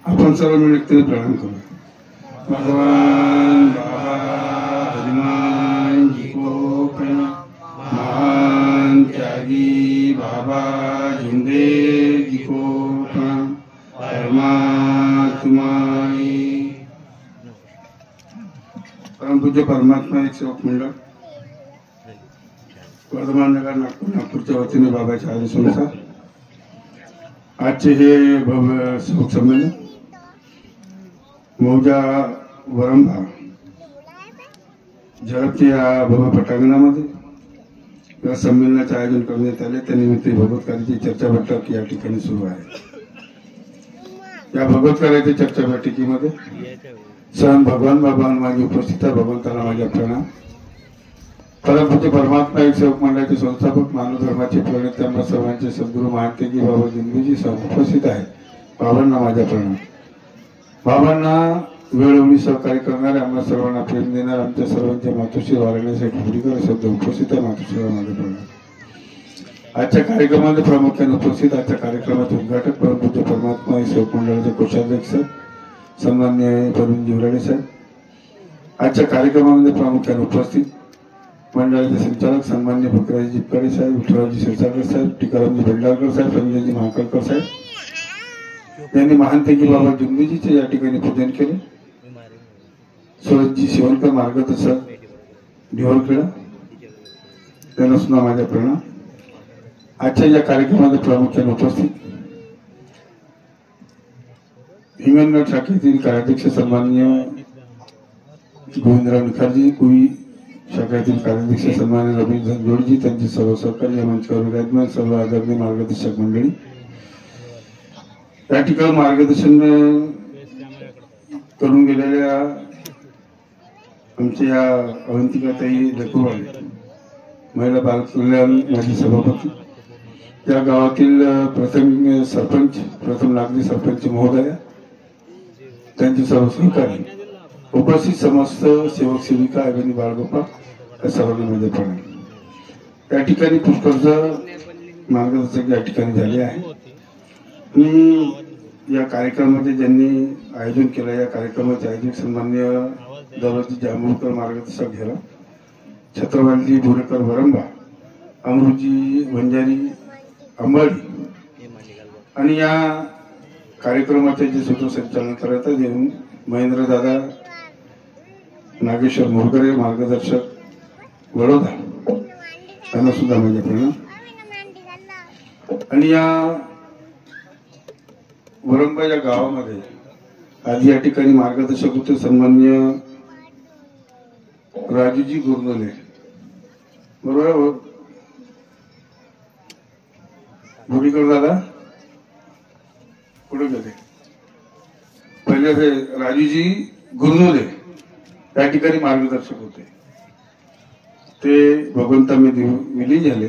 आपण सर्व मिळून व्यक्तीने प्रणाम करू। भगवान बाबा हनुमान जी को प्रणाम। महान त्यागी बाबा जिंदे जी को प्रणाम। परमात्मा परम पूज्य परमात्मा एक सेवक मंडळ वर्धमान नगर नागपूरच्या वतीने बाबाच्या आदेशानुसार आजचे हे भव्य सेवक संमेलन मौजा वरंभा झडपच्या या भव्य पटांगणामध्ये या संमेलनाचे आयोजन करण्यात आले। त्यानिमित्त भगवतकाराची चर्चा बैठक या ठिकाणी सुरू आहे। या भगवतकाराच्या चर्चा बैठकीमध्ये स्वयं भगवान बाबा माझी उपस्थित आहे। भगवंताला माझ्या प्रणाम। परमपूज्य परमात्मा एक सेवक मंडळाचे संस्थापक मानव धर्माचे प्रणेते आम्हा सर्वांचे सद्गुरू महातेजी बाबा जिंदूजी उपस्थित आहे। बाबांना माझ्या प्रणाम। बाबांना वेळोवेळी सहकार्य करणारे आम्हा सर्वांना प्रेम देणारे आमच्या सर्वांच्या मातोश्री वारण्यासाठी पुढीकर शब्द उपस्थित आहे। मातोश्रीला माझे प्रणाम। आजच्या कार्यक्रमामध्ये प्रामुख्याने उपस्थित आजच्या कार्यक्रमाचे उद्घाटक परमपूज्य परमात्मा एक सेवक मंडळाचे कोषाध्यक्ष सन्माननीय प्रवीण जिवराडे साहेब। आजच्या कार्यक्रमामध्ये प्रामुख्याने उपस्थित मंडळाचे संचालक सन्माननीय फकराजी जिपकारे साहेब, विठ्ठलरावजी क्षीरसागर साहेब, टीकारामजी भेंडारकर साहेब, संजयजी महाकळकर साहेब यांनी महानतेजी बाबा जिंदूजीचे या ठिकाणी पूजन केले। सुरजजी शिवणकर मार्गदर्शक ढिवळखेडा त्यांना सुद्धा माझ्या प्रणाम। आजच्या या कार्यक्रमामध्ये प्रामुख्याने उपस्थित हिंगणघाट शाखेतील कार्याध्यक्ष सन्माननीय गोविंदराव निखारजी, कुई शाखेतील कार्याध्यक्ष सन्माननीय रवींद्र जोडजी, त्यांचे सर्व सहकारी या मंचावर विराजमान सर्व आदरणीय मार्गदर्शक मंडळी, या ठिकाणी मार्गदर्शन करून गेलेल्या आमच्या अवंतिकाताई लकुवाळे महिला बाल कल्याण माजी सभापती, त्या गावातील प्रथम सरपंच प्रथम नागरी सरपंच महोदया, त्यांचे सर्व सहकारी, उपस्थित समस्त सेवक सेविका आणि बाळगोपाळ या सर्वांना माझे प्रणाम। या ठिकाणी पुष्कळचं मार्गदर्शक या ठिकाणी झाले आहे आणि या कार्यक्रमाचे ज्यांनी आयोजन केलं या कार्यक्रमाचे आयोजक सन्माननीय दौलतजी जांभूळकर मार्गदर्शक घेरा, छत्रपती बोरेकर वरंबा, अमृतजी वंजारी अंबाडी आणि या कार्यक्रमाचे जे सूत्रसंचालन करत आहेत महेंद्र दादा नागेश्वर मोरगरे मार्गदर्शक वडोदा त्यांना सुद्धा माझे प्रणाम। आणि या वरंबा या गावामध्ये आधी या ठिकाणी मार्गदर्शक होते सन्माननीय राजूजी गुरनोले, बरोबर भुरीकर दादा पुढे गेले, पहिले हे राजूजी गुरनोले या ठिकाणी मार्गदर्शक होते। ते भगवंतामध्ये विलीन झाले।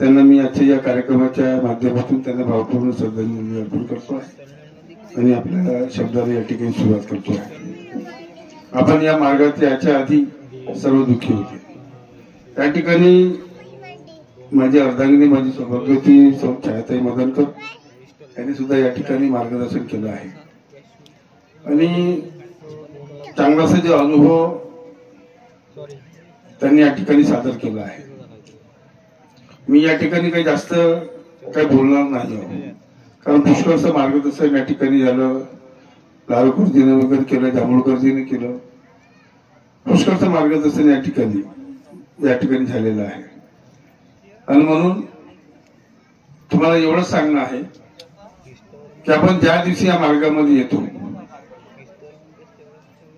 त्यांना मी आजच्या या कार्यक्रमाच्या माध्यमातून त्यांना भावपूर्ण श्रद्धांजली अर्पण करतो आहे आणि आपल्या शब्दाने या ठिकाणी सुरुवात करतो आहे। आपण या मार्गात याच्या आधी सर्व दुःखी होते। त्या ठिकाणी माझी अर्धांगिनी माझी सौभाग्यवती छायाताई मदनकर यांनी सुद्धा या ठिकाणी मार्गदर्शन केलं आहे आणि चांगलासा जो अनुभव त्यांनी या ठिकाणी सादर केला आहे। मी या ठिकाणी काही जास्त काही बोलणार नाही कारण पुष्कळचं मार्गदर्शन या ठिकाणी झालं, लालकुर्जीने वगैरे केलं, जांभूळकरजीने केलं, पुष्कळचं मार्गदर्शन या ठिकाणी झालेलं आहे। आणि म्हणून तुम्हाला एवढंच सांगणं आहे की आपण ज्या दिवशी या मार्गामध्ये येतो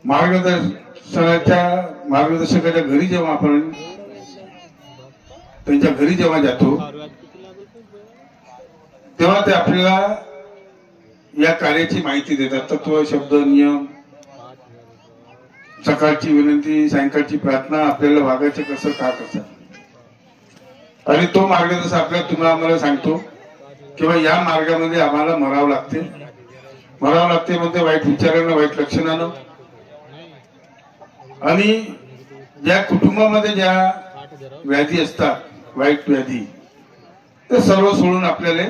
मार्गदर्शकाच्या घरी जेव्हा आपण त्यांच्या घरी जेव्हा जातो तेव्हा ते आपल्याला या कार्याची माहिती देतात। तत्व शब्द नियम, सकाळची विनंती सायंकाळची प्रार्थना, आपल्याला वागायचं कसं का कसं, आणि तो मार्गदर्शक आपल्याला तुम्हाला आम्हाला सांगतो किंवा या मार्गामध्ये आम्हाला मरावं लागते म्हणजे वाईट विचारानं वाईट लक्षणानं, आणि ज्या कुटुंबामध्ये ज्या व्याधी असतात वाईट व्याधी ते सर्व सोडून आपल्याला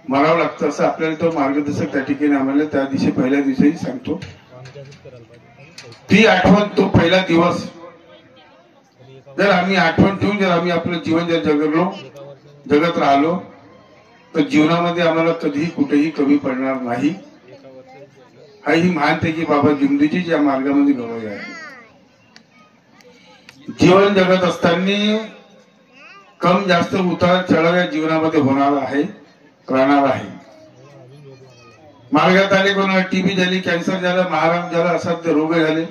मरावं लागतं असं आपल्याला तो मार्गदर्शक त्या ठिकाणी आम्हाला त्या दिवशी पहिल्या दिवशी सांगतो. ती आठवण, तो पहिला दिवस जर आम्ही आठवण ठेवून जर आम्ही आपलं जीवन जर जगत राहिलो तर जीवनामध्ये आम्हाला कधीही कुठेही कमी पडणार नाही. हा ही मानते की बाबा जिंदगीची ज्या मार्गामध्ये गवळी आहे. जीवन जगत असताना कम जास्त उतार चढाव या जीवनामध्ये होणार आहे, राहणार आहे. मार्गात आले कोणाला टीबी झाली, कॅन्सर झालं, महाराम झाला, असाध्य रोग झाले,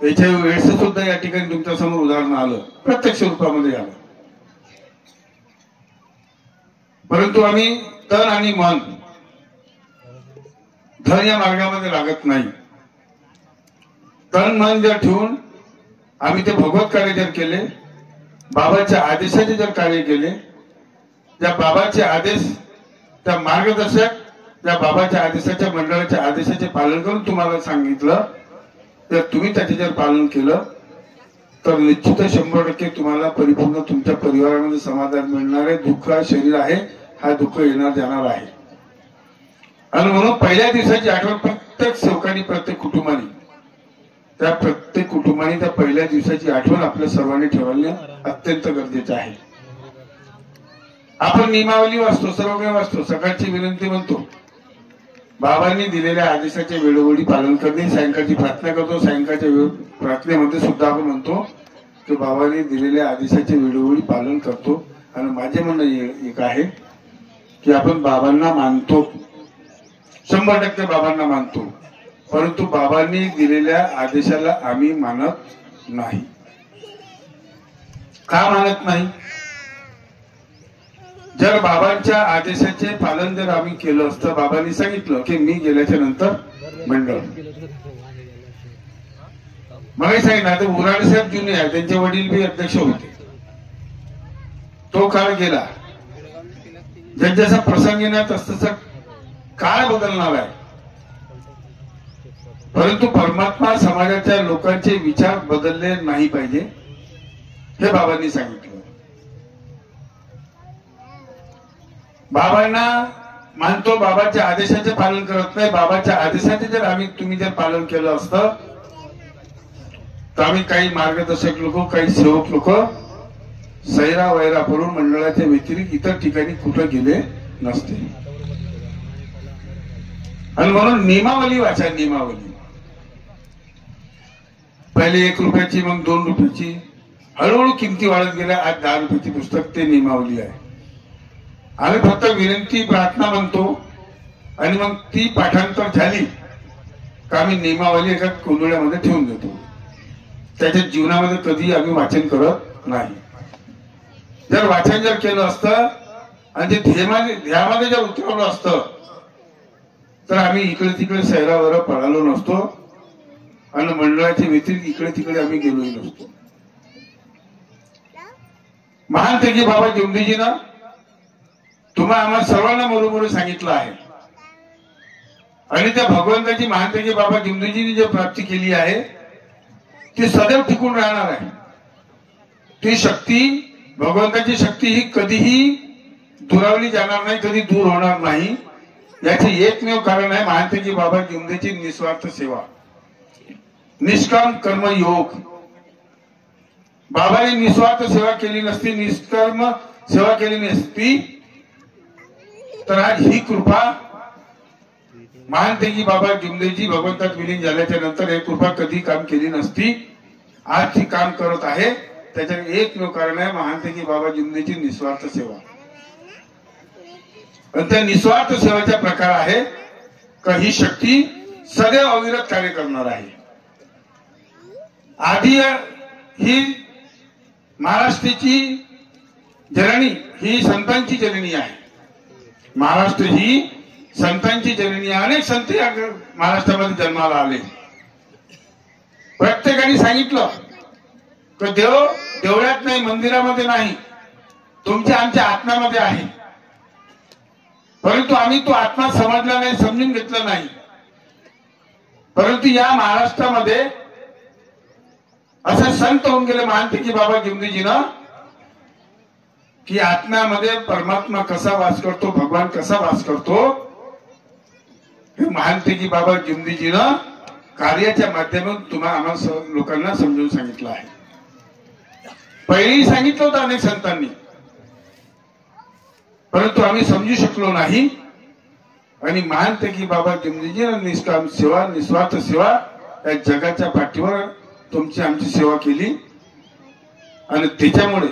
HIV एड्स सुद्धा या ठिकाणी तुमच्या समोर उदाहरण आलं, प्रत्यक्ष रूपामध्ये आलं. परंतु आम्ही तन आणि मन धन या मार्गामध्ये लागत नाही. तन मन जर ठेवून आम्ही ते भगवत कार्य जर केले, बाबाच्या आदेशाचे जर कार्य केले, त्या बाबाचे आदेश, त्या मार्गदर्शक, त्या बाबाच्या आदेशाच्या मंडळाच्या आदेशाचे पालन करून तुम्हाला सांगितलं तर तुम्ही त्याचे जर पालन केलं तर निश्चित 100% तुम्हाला परिपूर्ण तुमच्या परिवारामध्ये समाधान मिळणार आहे. दुःख शरीर आहे, हा दुःख येणार जाणार आहे. आणि म्हणून पहिल्या दिवसाची आठवण प्रत्येक सेवकांनी, प्रत्येक कुटुंबाने, त्या प्रत्येक कुटुंबाने त्या पहिल्या दिवसाची आठवण आपल्या सर्वांनी ठेवणे अत्यंत गरजेचं आहे. आपण नियमावली वाचतो, सर्व काही वाचतो, सकाळची विनंती म्हणतो, बाबांनी दिलेल्या आदेशाचे वेळोवेळी पालन करणे, सायंकाळची प्रार्थना करतो, सायंकाळच्या प्रार्थनेमध्ये सुद्धा आपण म्हणतो की बाबांनी दिलेल्या आदेशाचे वेळोवेळी पालन करतो. आणि माझे म्हणणं एक आहे की आपण बाबांना मानतो, 100% बाबांना मानतो, परंतु बाबांनी दिलेल्या आदेशाला आम्ही मानत नाही. का मानत नाही? जर बाबांच्या आदेशाचे पालन जर आम्ही केलं असतं, बाबांनी सांगितलं की मी गेल्याच्या नंतर मंडळ, मला सांगितलं, आता उराडे साहेब जुने आहे, त्यांचे वडील बी अध्यक्ष होते, तो काळ गेला, ज्यांच्या प्रसंग येणार तसं काळ बदलणार आहे. परंतु परमात्मा समाजाच्या लोकांचे विचार बदलले नाही पाहिजे हे बाबांनी सांगितलं. बाबांना मानतो, बाबाच्या आदेशाचे पालन करत नाही. बाबाच्या आदेशाचे जर तुम्ही जर पालन केलं असतं तर आम्ही काही मार्गदर्शक लोक, काही सेवक लोक सैरा वैरा करून मंडळाच्या व्यतिरिक्त इतर ठिकाणी कुठं गेले नसते. आणि म्हणून नियमावली वाचा, नियमावली पहिले 1 रुपयाची, मग 2 रुपयाची, हळूहळू किमती वाढत गेल्या. आज 10 रुपयाची पुस्तक ते नियमावली आहे. आम्ही फक्त विनंती, प्रार्थना म्हणतो आणि मग ती पाठांतर झाली का आम्ही नियमावली एका कोंडुळ्यामध्ये ठेवून देतो. त्याच्या जीवनामध्ये कधी आम्ही वाचन करत नाही. जर वाचन जर केलं असतं आणि ते ध्येयामध्ये जर उतरवलं असतं तर आम्ही इकडे तिकडे सैरावर पळालो नसतो आणि मंडळाच्या व्यतिरिक्त इकडे तिकडे आम्ही गेलोही नसतो. महान तेगी बाबा जिंदगीनं तुम्हाला आम्हाला सर्वांना बरोबर सांगितलं आहे. आणि त्या भगवंताची महान तेगी बाबा जिंदगीने जी प्राप्ती केली आहे ती सदैव टिकून राहणार आहे. ती शक्ती, भगवंताची शक्ती ही कधीही दुरावली जाणार नाही, कधी दूर होणार नाही. याचे एकमेव कारण आहे महान तेगी बाबा जिंदगीची निस्वार्थ सेवा, निष्काम कर्म योग. बाबाने निस्वार्थ सेवा केली नसती, निष्कर्म सेवा केली नसती तर आज ही कृपा महान तेगी बाबा जिंदगीची भगवंतात विलीन झाल्याच्या नंतर ही कृपा कधी काम केली नसती. आज ती काम करत आहे. त्याच्या एकमेव कारण आहे महान तेगी बाबा जिंदगीची निस्वार्थ सेवा. आणि त्या निस्वार्थ सेवेचा प्रकार आहे का ही शक्ती सदैव अविरत कार्य करणार आहे. आधी ही महाराष्ट्राची जननी, ही संतांची जननी आहे. महाराष्ट्र ही संतांची जननी आहे. अनेक संत महाराष्ट्रामध्ये जन्माला आले. प्रत्येकाने सांगितलं की देव देवळात नाही, मंदिरामध्ये नाही, तुमच्या आमच्या आत्म्यामध्ये आहे. परंतु आम्ही तो आत्मा समजला नाही, समजून घेतला नाही. परंतु या महाराष्ट्रामध्ये असे संत होऊन गेले महान तेगी बाबा जिंदगीनं की आत्म्यामध्ये परमात्मा कसा वास करतो, भगवान कसा वास करतो, हे महानतेजी बाबा जिमदीजीनं कार्याच्या माध्यमातून आम्हाला लोकांना समजून सांगितलं आहे. पहिलेही सांगितलं होतं अनेक संतांनी, परंतु आम्ही समजू शकलो नाही. आणि महानतेजी बाबा जिमदीजीनं निष्काम सेवा, निस्वार्थ सेवा या जगाच्या पाठीवर तुमची आमची सेवा केली. आणि त्याच्यामुळे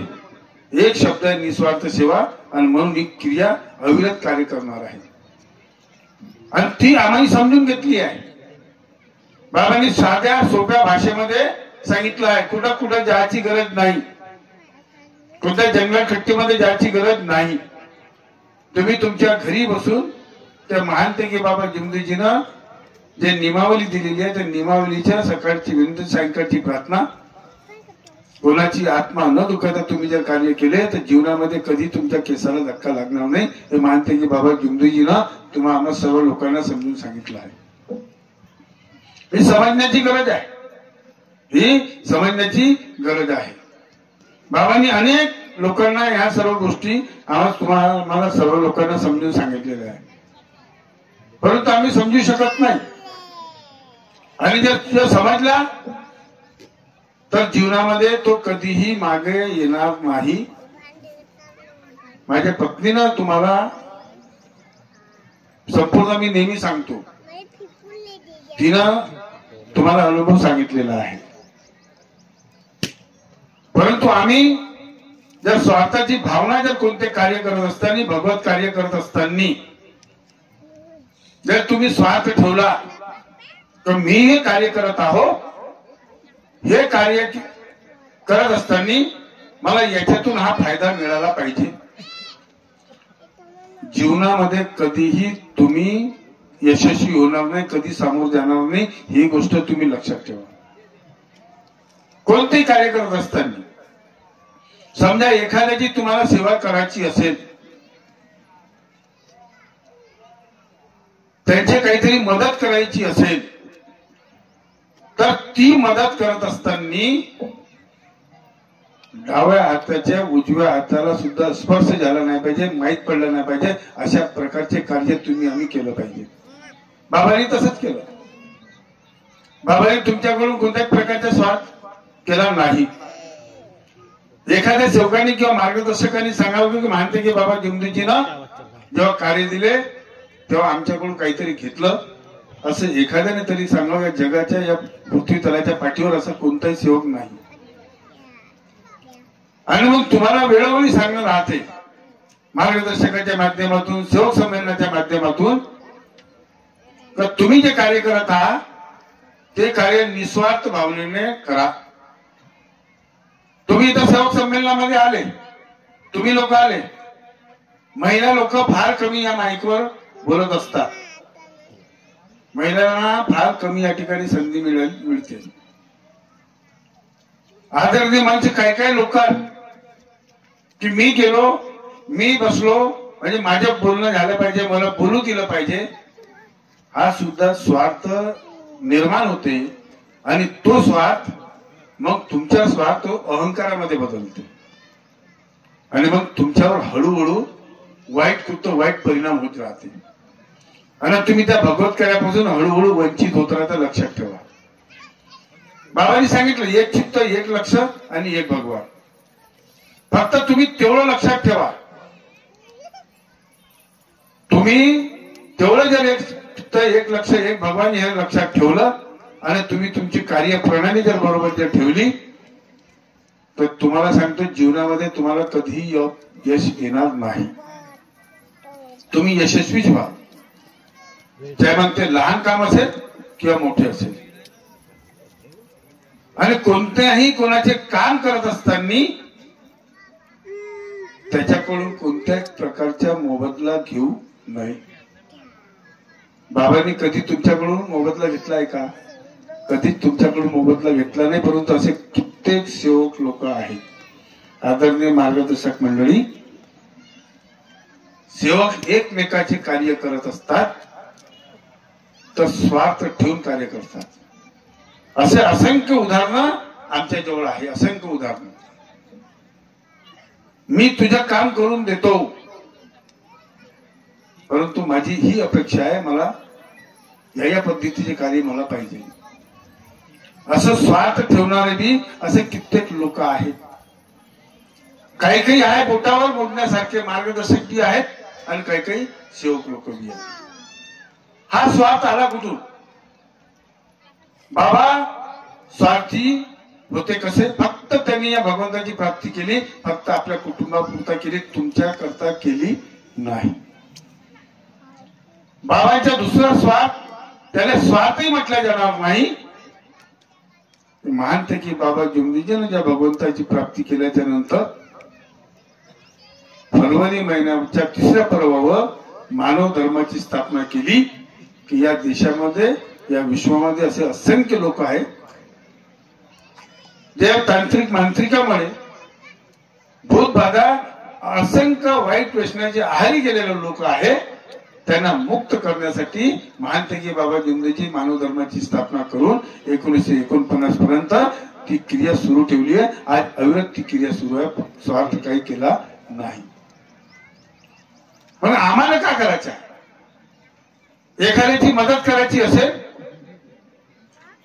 एक शब्द आहे निस्वार्थ सेवा, आणि म्हणून ही क्रिया अविरत कार्य करणार आहे. आणि ती आम्ही समजून घेतली आहे. बाबांनी साध्या सोप्या भाषेमध्ये सांगितलं आहे. कुठं कुठं जायची गरज नाही, कोणत्या जंगल खट्टीमध्ये जायची गरज नाही. तुम्ही तुमच्या घरी बसून त्या महानतेजी बाबा जिमदीजीनं जे नियमावली दिलेली आहे त्या नियमावलीच्या सकाळची विनंती, सायंकाळची प्रार्थना, कोणाची आत्मा न दुखाता तुम्ही जर कार्य केले तर जीवनामध्ये कधी तुमच्या केसाला धक्का लागणार नाही. हे महानतेजी बाबा जिमदीजीनं तुम्हाला आम्हा सर्व लोकांना समजून सांगितलं आहे. ही समजण्याची गरज आहे, ही समजण्याची गरज आहे. बाबांनी अनेक लोकांना ह्या सर्व गोष्टी आम्हाला सर्व लोकांना समजून सांगितलेल्या आहे, परंतु आम्ही समजू शकत नाही. आणि जर समजला तर जीवनामध्ये तो कधीही मागे येणार नाही. माझ्या पत्नीनं तुम्हाला संपूर्ण मी नेहमी सांगतो, तिनं तुम्हाला अनुभव सांगितलेला आहे. परंतु आम्ही जर स्वार्थाची भावना जर कोणते कार्य करत असताना, भगवत कार्य करत असताना जर तुम्ही स्वार्थ ठेवला तर मी हे कार्य करत आहो, हे कार्य करत असताना मला याच्यातून हा फायदा मिळाला पाहिजे. जीवनामध्ये कधीही तुम्ही यशस्वी होणार नाही, कधी सामोर जाणार नाही, ही गोष्ट तुम्ही लक्षात ठेवा. कोणतेही कार्य करत असताना समजा एखाद्याची तुम्हाला सेवा करायची असेल, त्यांची काहीतरी मदत करायची असेल, तर ती मदत करत असताना डाव्या हाताच्या उजव्या हाताला सुद्धा स्पर्श झाला नाही पाहिजे, माहीत पडलं नाही पाहिजे, अशा प्रकारचे कार्य तुम्ही आम्ही केलं पाहिजे. बाबांनी तसंच केलं. बाबांनी तुमच्याकडून कोणत्याच प्रकारचा स्वार्थ केला नाही. एखाद्या सेवकांनी किंवा मार्गदर्शकांनी सांगावं की महानतेजी बाबा जिमदीजीनं जेव्हा कार्य दिले तेव्हा आमच्याकडून काहीतरी घेतलं, असं एखाद्याने तरी सांगावं. या जगाच्या या पृथ्वी तलाच्या पाठीवर असा कोणताही सेवक नाही. आणि मग तुम्हाला वेळोवेळी सांगणं राहते मार्गदर्शकाच्या माध्यमातून, सेवक संमेलनाच्या माध्यमातून, तर तुम्ही जे कार्य करत आहात ते कार्य निस्वार्थ भावनेने करा. तुम्ही इथं सेवक संमेलनामध्ये आले, तुम्ही लोक आले, महिला लोक फार कमी या माईकवर बोलत असतात. महिलांना फार कमी या ठिकाणी संधी मिळते. आदरणीय माणसे काय काय लोक की मी गेलो, मी बसलो म्हणजे माझं बोलणं झालं पाहिजे, मला बोलू दिलं पाहिजे, हा सुद्धा स्वार्थ निर्माण होते. आणि तो स्वार्थ मग तुमचा स्वार्थ अहंकारामध्ये बदलतो आणि मग तुमच्यावर हळूहळू वाईट परिणाम होत राहते. आणि तुम्ही त्या भगवत कार्यापासून हळूहळू वंचित होत राहता. लक्षात ठेवा, बाबांनी सांगितलं एक चित्त, एक लक्ष आणि एक भगवान. फक्त तुम्ही तेवढं लक्षात ठेवा. तुम्ही तेवढं जर एक चित्त, एक लक्ष, एक भगवान हे लक्षात ठेवलं आणि तुम्ही तुमची कार्यप्रणाली जर बरोबर जर ठेवली तर तुम्हाला सांगतो जीवनामध्ये तुम्हाला कधीही यश येणार नाही. तुम्ही यशस्वीच व्हा, चाहे मग ते लहान काम असेल किंवा मोठे असेल. आणि कोणत्याही कोणाचे काम करत असताना त्याच्याकडून कोणत्याच प्रकारचा मोबदला घेऊ नये. बाबांनी कधी तुमच्याकडून मोबदला घेतलाय का? कधीच तुमच्याकडून मोबदला घेतला नाही. परंतु असे कित्येक सेवक लोक आहेत. आदरणीय मार्गदर्शक मंडळी, सेवक एकमेकाचे कार्य करत असतात तर स्वार्थ ठेवून कार्य करतात. असे असंख्य उदाहरणं आमच्या जवळ आहे, असंख्य उदाहरणं. मी तुझं काम करून देतो, परंतु माझी ही अपेक्षा आहे, मला या पद्धतीचे कार्य मला पाहिजे. असं स्वार्थ ठेवणारे बी असे कित्येक लोक आहेत. काही काही आहे बोटावर मोडण्यासारखे मार्गदर्शक बी आहेत आणि काही काही सेवक लोक बी आहेत. हा स्वार्थ आला कुठून? बाबा स्वार्थी होते कसे? फक्त त्यांनी या भगवंताची प्राप्ती केली, फक्त आपल्या कुटुंबापुरता केली, तुमच्या करता केली नाही. बाबांचा दुसरा स्वार्थ, त्याला स्वार्थही म्हटलं जाणार नाही. मानते की बाबा जुमनीजीने ज्या भगवंताची प्राप्ती केल्याच्या नंतर फरवरी महिन्याच्या 3ऱ्या पर्वावर मानव धर्माची स्थापना केली की या देशामध्ये, या विश्वामध्ये असे असंख्य लोक आहेत जे तांत्रिक मांत्रिकामुळे भूतबाधा, असंख्य वाईट व्यसनाचे आहारी गेलेले लोक आहेत. त्यांना मुक्त करण्यासाठी महानतेगी बाबा जुमनीजी मानव धर्माची स्थापना करून 1949 पर्यंत ती क्रिया सुरू ठेवली आहे. आज अविरत ती क्रिया सुरू आहे. स्वार्थ काही केला नाही. पण आम्हाला काय करायचं? एखाद्याची मदत करायची असेल,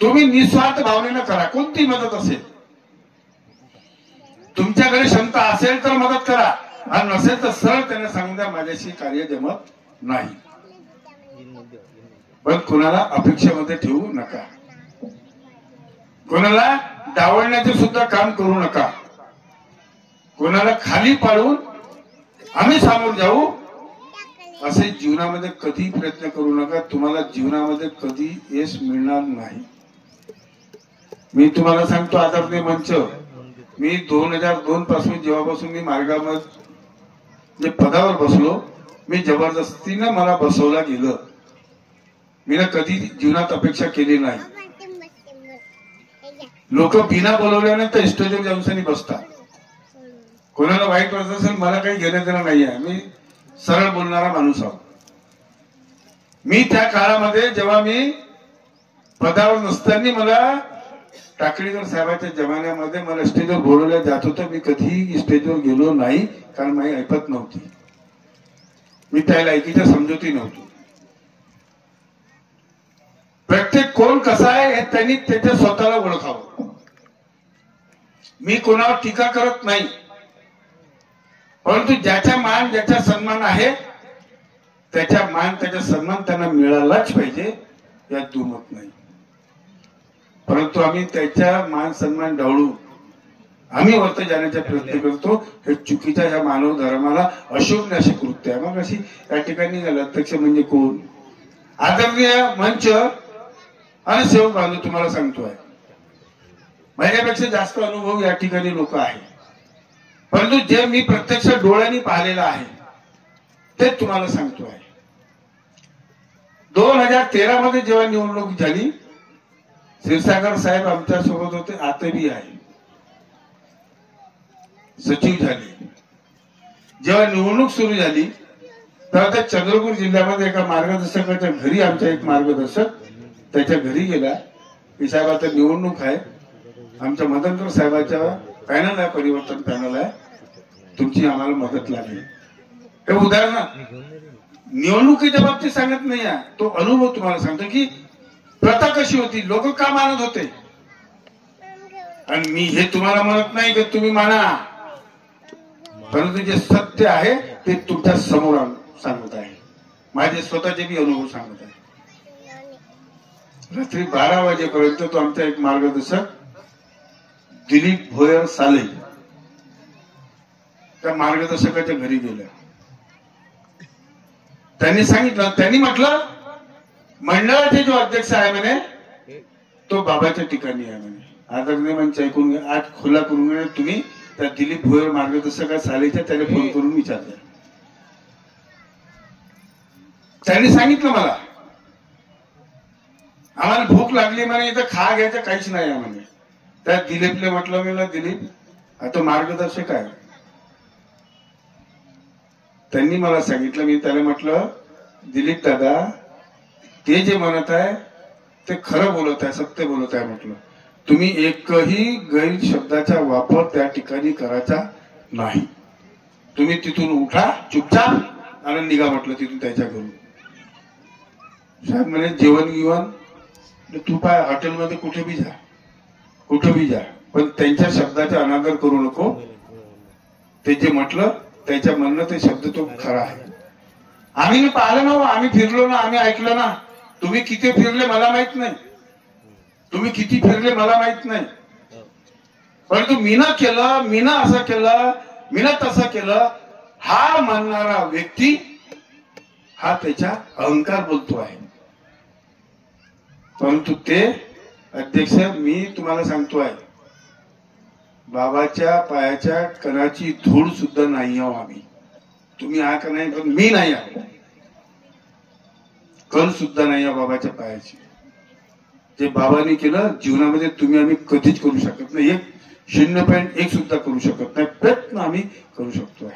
तुम्ही निस्वार्थ भावनेनं करा. कोणती मदत असेल, तुमच्याकडे क्षमता असेल तर मदत करा, आणि नसेल तर सरळ त्यांना सांगून द्या माझ्याशी कार्य जमत नाही. पण कोणाला अपेक्षेमध्ये ठेवू नका, कोणाला डावलण्याचे सुद्धा काम करू नका, कोणाला खाली पाडून आम्ही सामोर जाऊ असे जीवनामध्ये कधी प्रयत्न करू नका. तुम्हाला जीवनामध्ये कधी यश मिळणार नाही. मी तुम्हाला सांगतो आदरणीय मंच, मी 2002 पासून जेव्हापासून मी मार्गामध्ये पदावर बसलो, मी जबरदस्तीनं मला बसवला गेलं. मी ना कधी जीवनात अपेक्षा केली नाही. लोक बिना बोलवल्याने तर स्टेजवर जाऊन बसतात. कोणाला वाईट वाटत असेल, मला काही घेणं देणं नाही आहे. मी सरळ बोलणारा माणूस आहोत. मी त्या काळामध्ये जेव्हा मी पदावर नसताना मला टाकळीकर साहेबांच्या जमान्यामध्ये मला स्टेजवर बोलवल्या जात होतं. मी कधीही स्टेजवर गेलो नाही, कारण माझी ऐपत नव्हती. मी त्या लायकीच्या समजूती नव्हतो. प्रत्येक कोण कसा आहे हे त्यांनी त्याच्या स्वतःला ओळखावं. मी कोणावर टीका करत नाही, परंतु ज्याचा मान ज्याचा सन्मान आहे त्याच्या मान त्याचा सन्मान त्यांना मिळालाच पाहिजे, यात दुमत नाही. परंतु आम्ही त्याच्या मान सन्मान डावळून आम्ही वरती जाण्याचा प्रयत्न करतो. हे चुकीच्या ह्या मानव धर्माला अशोभने असे कृत्य आहे. मग अशी या ठिकाणी अध्यक्ष म्हणजे कोण? आदरणीय मंच आणि सेवक बांधव, तुम्हाला सांगतो आहे, माझ्यापेक्षा जास्त अनुभव या ठिकाणी लोक आहेत. परंतु जे मी प्रत्यक्ष डोळ्यांनी पाहिलेलं आहे ते तुम्हाला सांगतो आहे. 2013 मध्ये जेव्हा निवडणूक झाली, क्षीरसागर साहेब आमच्या सोबत होते, आता बी आहे, सचिव झाले. जेव्हा निवडणूक सुरू झाली तेव्हा त्या चंद्रपूर जिल्ह्यामध्ये एका मार्गदर्शकाच्या घरी, आमचा एक मार्गदर्शक त्याच्या घरी गेला की साहेब आता निवडणूक आहे, आमच्या मदनकर साहेबाच्या पॅनल आहे, परिवर्तन पॅनल आहे, तुमची आम्हाला मदत लागेल. हे उदाहरण निवडणुकीच्या बाबतीत सांगत नाही आहे, तो अनुभव तुम्हाला सांगतो की प्रथा कशी होती, लोक का मानत होते. आणि मी हे तुम्हाला म्हणत नाही की तुम्ही माना, परंतु जे सत्य आहे ते तुमच्या समोर सांगत आहे. माझे स्वतःचे बी अनुभव सांगत आहे. रात्री 12 वाजेपर्यंत तो आमचा एक मार्गदर्शक दिलीप भोयर साले त्या मार्गदर्शकाच्या घरी गेला. त्यांनी सांगितलं, त्यांनी म्हटलं मंडळाचे जो अध्यक्ष आहे म्हणे तो बाबाच्या ठिकाणी आहे म्हणे. आदरणीय मंच ऐकून घ्या, आज खुला करून घ्या. तुम्ही त्या दिलीप भोयर मार्गदर्शक सालेच्या त्याला फोन करून विचारलं. त्यांनी सांगितलं मला, आम्हाला भूक लागली म्हणे, इथं खा घ्यायचं काहीच नाही आहे म्हणे. त्या दिलीपने म्हटलं, मला दिलीप आता मार्गदर्शक आहे. त्यांनी मला सांगितलं, मी त्याला म्हटलं दिलीप दादा ते जे म्हणत आहे ते खरं बोलत आहे, सत्य बोलत आहे. म्हटलं तुम्ही एकही गैर शब्दाचा वापर त्या ठिकाणी करायचा नाही. तुम्ही तिथून उठा चुपचाप आणि निघा म्हटलं तिथून त्याच्या घरून. साहेब म्हणे जेवण गिवण तू पाय हॉटेलमध्ये कुठे बी जा पण त्यांच्या शब्दाचा अनादर करू नको. ते जे म्हटलं त्याच्या म्हणणं ते शब्द तो खरा आहे. आम्ही पाहिलं ना, आम्ही फिरलो ना, आम्ही ऐकलं ना. तुम्ही किती फिरले मला माहित नाही, तुम्ही किती फिरले मला माहित नाही, परंतु मीना केलं, मीना असं केलं, मीना तसं केलं हा म्हणणारा व्यक्ती हा त्याच्या अहंकार बोलतो आहे. परंतु ते अध्यक्ष मी तुम्हाला सांगतो आहे, बाबाच्या पायाच्या कणाची धूळ सुद्धा नाही आहो आम्ही. तुम्ही हा का नाही, पण मी नाही आहो. कण सुद्धा नाही आहे बाबाच्या पायाची. जे बाबांनी केलं जीवनामध्ये तुम्ही आम्ही कधीच करू शकत नाही. 0.1 सुद्धा करू शकत नाही. प्रयत्न आम्ही करू शकतो.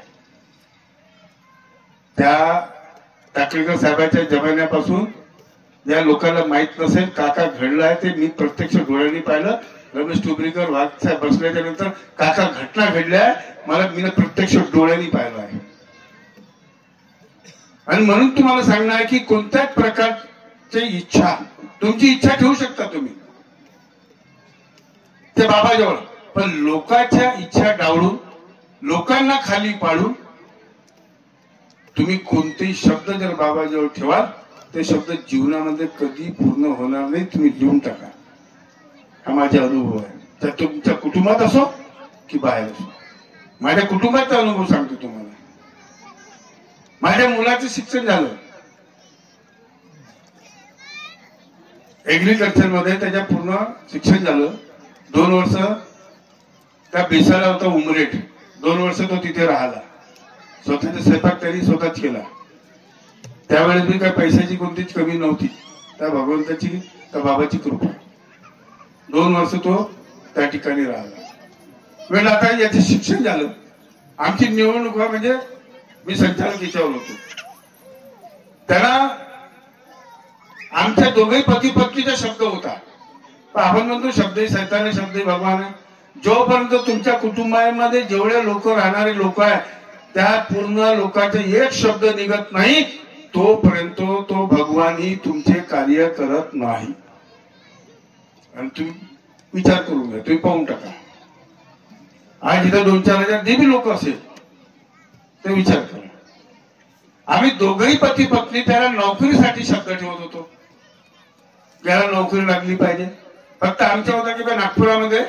त्या टाकळीकर साहेबांच्या जमान्यापासून या लोकांना माहित नसेल काका घडलं आहे ते मी प्रत्यक्ष डोळ्यांनी पाहिलं. रमेश टोबरीकर वाघ साहेब बसल्याच्या नंतर काका घटना घडल्या मला मी प्रत्यक्ष डोळ्यांनी पाहिलं आहे. आणि म्हणून तुम्हाला सांगणार आहे की कोणत्याच प्रकारची इच्छा तुमची इच्छा ठेवू शकता तुम्ही ते बाबाजवळ, पण लोकांच्या इच्छा डावळून लोकांना खाली पाडून तुम्ही कोणतेही शब्द जर बाबाजवळ ठेवाल ते शब्द जीवनामध्ये कधी पूर्ण होणार नाही. तुम्ही लिहून टाका. हा माझा अनुभव आहे. तर तुमच्या कुटुंबात असो की बाहेर असो, माझ्या कुटुंबाचा अनुभव सांगतो तुम्हाला. माझ्या मुलाचं शिक्षण झालं एग्रीकल्चर मध्ये, त्याच्या पूर्ण शिक्षण झालं. 2 वर्ष त्या बेसाला होता उमरेठ, 2 वर्ष तो तिथे राहिला. स्वतःचा स्वयंपाक त्यांनी स्वतःच केला. त्यावेळेस मी काय पैशाची कोणतीच कमी नव्हती. त्या भगवंताची त्या बाबाची कृपा. 2 वर्ष तो त्या ठिकाणी राहिला. वेळ आता याचं शिक्षण झालं. आमची निवडणूक म्हणजे मी संचालक याच्यावर होतो. त्याला आमच्या दोघही पती पत्नीचा शब्द होता. पण आपण म्हणतो शब्दही सैतान आहे, शब्दही भगवान आहे. जोपर्यंत तुमच्या कुटुंबामध्ये जेवढे लोक राहणारे लोक आहेत त्या पूर्ण लोकांचे एक शब्द निघत नाही तोपर्यंत तो भगवानही तुमचे कार्य करत नाही. आणि तुम्ही विचार करून घ्या, तुम्ही पाहून टाका. आज इथं 2-4 हजार जे बी लोक असेल ते विचार करा. आम्ही दोघही पती पत्नी त्याला नोकरीसाठी शब्द ठेवत होतो. त्याला नोकरी लागली पाहिजे. फक्त आमच्या होता की नागपुरामध्ये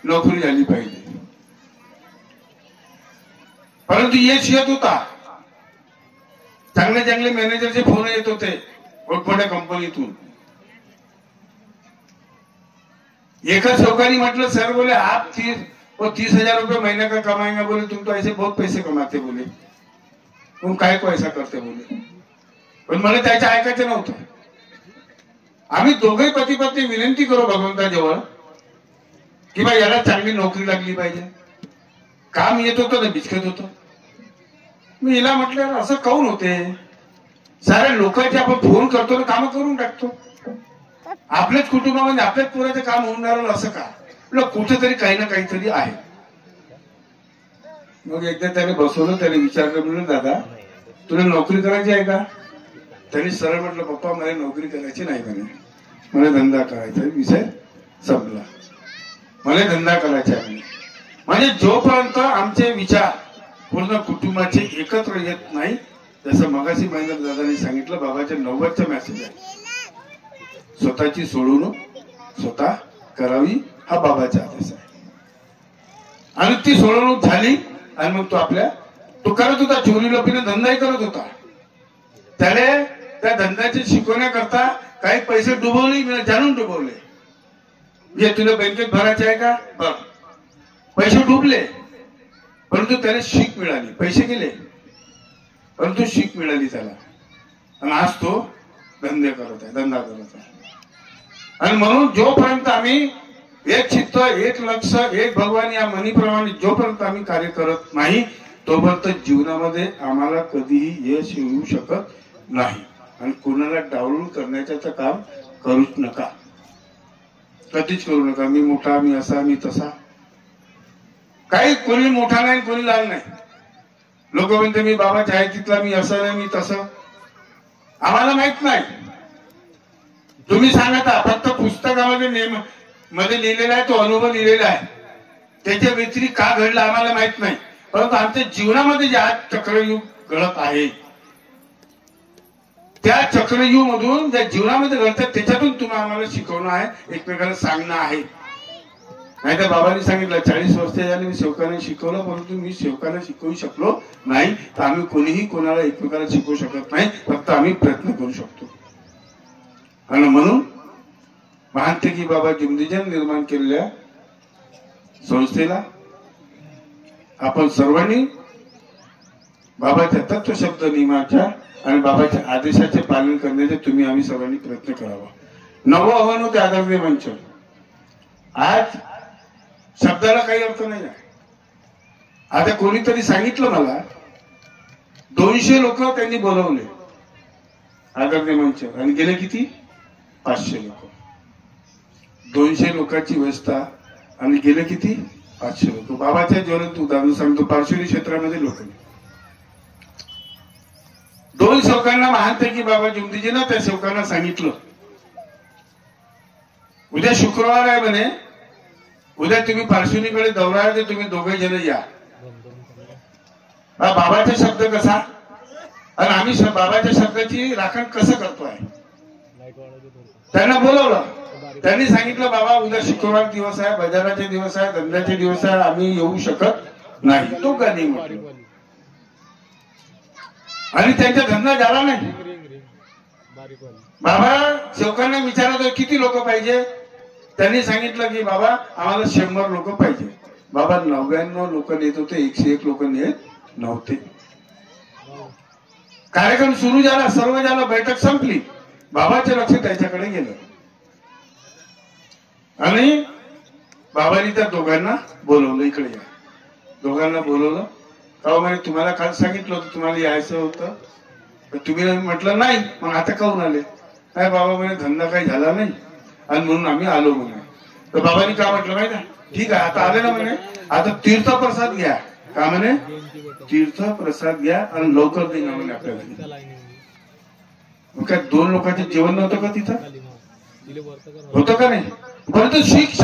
नोकरी झाली पाहिजे. परंतु यश येत होता. चांगले चांगले मॅनेजरचे फोन येत होते मोठमोठ्या कंपनीतून. एका चौकानी म्हटलं सर बोले आप 30,000 रुपये महीने का कमाएंगे. बोले तुम तो ऐसे बहुत पैसे कमाते बोले. तुम काय को ऐसा करते बोले. पण मला त्याच्या ऐकायचं नव्हतं. आम्ही दोघे पती पत्नी विनंती करू भगवंताजवळ की बा याला चांगली नोकरी लागली पाहिजे. काम येत होतं ना बिचकत होतं. मी हिला म्हटलं असं काऊन होते. साऱ्या लोकांचे आपण फोन करतो ना कामं करून टाकतो. आपल्याच कुटुंबामध्ये आपल्याच पुराचं काम होऊन राहिलं असं का. कुठेतरी काही ना काहीतरी आहे. मग एकदा त्याने बसवलं. त्याने विचारलं म्हणून दादा तुला नोकरी करायची आहे का. त्यांनी सरळ म्हटलं पप्पा मला नोकरी करायची नाही म्हणे. मला धंदा करायचा. विषय संपला. मला धंदा करायचा आहे. म्हणजे जोपर्यंत आमचे विचार पूर्ण कुटुंबाचे एकत्र येत नाही, जसं मगाशी महेंद्र दादांनी सांगितलं बाबाच्या 90चा मेसेज आहे. स्वतःची सोडवणूक स्वतः करावी हा बाबाचा आदेश आहे. आणि ती सोडवणूक झाली आणि मग तो करत होता. चोरी लपीने धंदाही करत होता. त्याने त्या धंद्याची शिकवण्याकरता काही पैसे डुबवले, जाणून डुबवले. जे तुला बँकेत भरायचे आहे का बघ. पैसे डुबले परंतु त्याला शीख मिळाली. पैसे गेले परंतु शीख मिळाली त्याला. आणि आज तो धंदा करत आहे. आणि म्हणून जोपर्यंत आम्ही एक चित्त एक लक्ष एक भगवान या म्हणीप्रमाणे जोपर्यंत आम्ही कार्य करत नाही तोपर्यंत जीवनामध्ये आम्हाला कधीही यश येऊ शकत नाही. आणि कोणाला डावलून करण्याचं काम करूच नका. कधीच करू नका. मी मोठा, मी असा, मी तसा. काही कोणी मोठा नाही कोणी लहान नाही. लोक म्हणते मी बाबाच्या आयतीतला, मी असं नाही, मी तसं. आम्हाला माहित नाही, तुम्ही सांगता. फक्त पुस्तकामध्ये मध्ये लिहिलेला आहे, तो अनुभव लिहिलेला आहे. त्याच्या व्यतिरिक्त का घडलं आम्हाला माहित नाही. परंतु आमच्या जीवनामध्ये जे आज चक्रयुग घडत आहे, त्या चक्रयुग मधून ज्या जीवनामध्ये घडतात त्याच्यातून तुम्ही आम्हाला शिकवणं आहे, एकमेकाला सांगणं आहे. नाही तर बाबांनी सांगितलं 40 वर्ष झाली मी सेवकांना शिकवलं, परंतु मी सेवकांना शिकवू शकलो नाही. तर आम्ही कोणीही कोणाला एकमेकाला शिकवू शकत नाही, फक्त आम्ही प्रयत्न करू शकतो. आणि म्हणून महांतकी बाबा जिमदीजन निर्माण केलेल्या संस्थेला आपण सर्वांनी बाबाच्या तत्वशब्द नियमाच्या आणि बाबाच्या आदेशाचे पालन करण्याचे तुम्ही आम्ही सर्वांनी प्रयत्न करावा. 9वं आव्हान होते आदरणीय मंच. आज शब्दाला काही अर्थ नाही आहे. आता कोणीतरी सांगितलं मला 200 लोक त्यांनी बोलवले आदरणीय मंच, आणि गेले किती? 500 लोक. 200 लोकांची व्यवस्था आणि गेले किती? 500 लोक. बाबाच्या ज्वलंत उदाहरण सांगतो. पार्श्वरी क्षेत्रामध्ये लोक 2 सेवकांना महांतकी बाबा जिमदीजीनं त्या सेवकांना सांगितलं, उद्या शुक्रवार आहे म्हणे, उद्या तुम्ही पार्श्वनीकडे दौरा आहे, तर तुम्ही 2 जण या. बाबाचा शब्द कसा आणि आम्ही बाबाच्या शब्दाची राखण कसं करतोय. त्यांना बोलवलं, त्यांनी सांगितलं बाबा उद्या शुक्रवार दिवस आहे, बाजाराचे दिवस आहे, धंद्याचे दिवस आहे, आम्ही येऊ शकत नाही. तो का नाही म्हटलं, आणि त्यांचा धंदा झाला नाही. बाबा सेवकांना विचारत होते किती लोक पाहिजे. त्यांनी सांगितलं की बाबा आम्हाला 100 लोक पाहिजे. बाबा 99 लोक नेत होते, 101 लोक नेत नव्हते. कार्यक्रम सुरू झाला, सर्व झाला, बैठक संपली. बाबाचे लक्ष त्याच्याकडे गेलं आणि बाबांनी त्या दोघांना बोलवलं, इकडे या. दोघांना बोलवलं. का म्हणे तुम्हाला काल सांगितलं होतं तुम्हाला यायचं होतं, तर तुम्ही म्हटलं नाही, मग आता काहून आले? नाही बाबा म्हणे धंदा काही झाला नाही आणि म्हणून आम्ही आलो म्हणे. तर बाबांनी काय म्हटलं माहिती आहे, ठीक आहे आता आले ना म्हणे, आता तीर्थप्रसाद घ्या. का म्हणे? तीर्थप्रसाद घ्या आणि लवकर देईन म्हणे आपल्याला. मग काय 2 लोकांचे जेवण नव्हतं का तिथं? होतं का नाही? परंतु शीख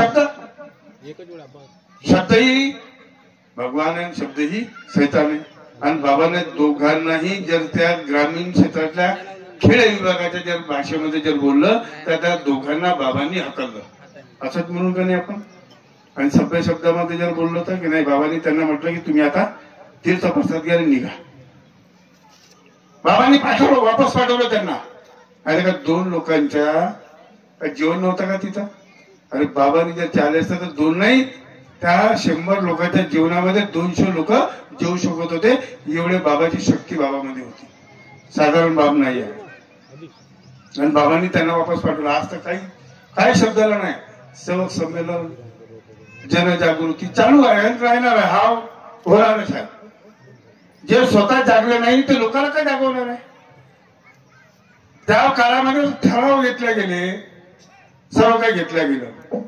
शब्दही भगवान आहे, शब्दही सैतान आहे. आणि बाबाने दोघांनाही जर त्या ग्रामीण क्षेत्रातल्या खेळ विभागाच्या जर भाषेमध्ये जर बोललं तर त्या दोघांना बाबांनी हकललं, असंच म्हणून का नाही आपण. आणि सभ्य शब्दामध्ये जर बोललो तर की नाही, बाबांनी त्यांना म्हटलं की तुम्ही आता तीर्थप्रसाद घ्या निघा. बाबांनी पाठवलं, वापस पाठवलं त्यांना. अरे का 2 लोकांच्या जेवण नव्हतं का तिथं? अरे बाबांनी जर 40 असतं तर 2 नाही, त्या 100 लोकांच्या जीवनामध्ये 200 लोक जेवू शकत होते. एवढे बाबाची शक्ती बाबामध्ये होती, साधारण बाब नाही आहे. आणि बाबांनी त्यांना वापस पाठवलं. आज तर काही शब्दाला नाही. सेवक संमेलन, जनजागृती चालू आहे, राहणार आहे, हा होणारच आहे. जे स्वतः जागले नाही ते लोकांना काय जागवणार आहे? त्या काळामध्ये ठराव घेतले गेले, सर्व काही घेतल्या गेलं,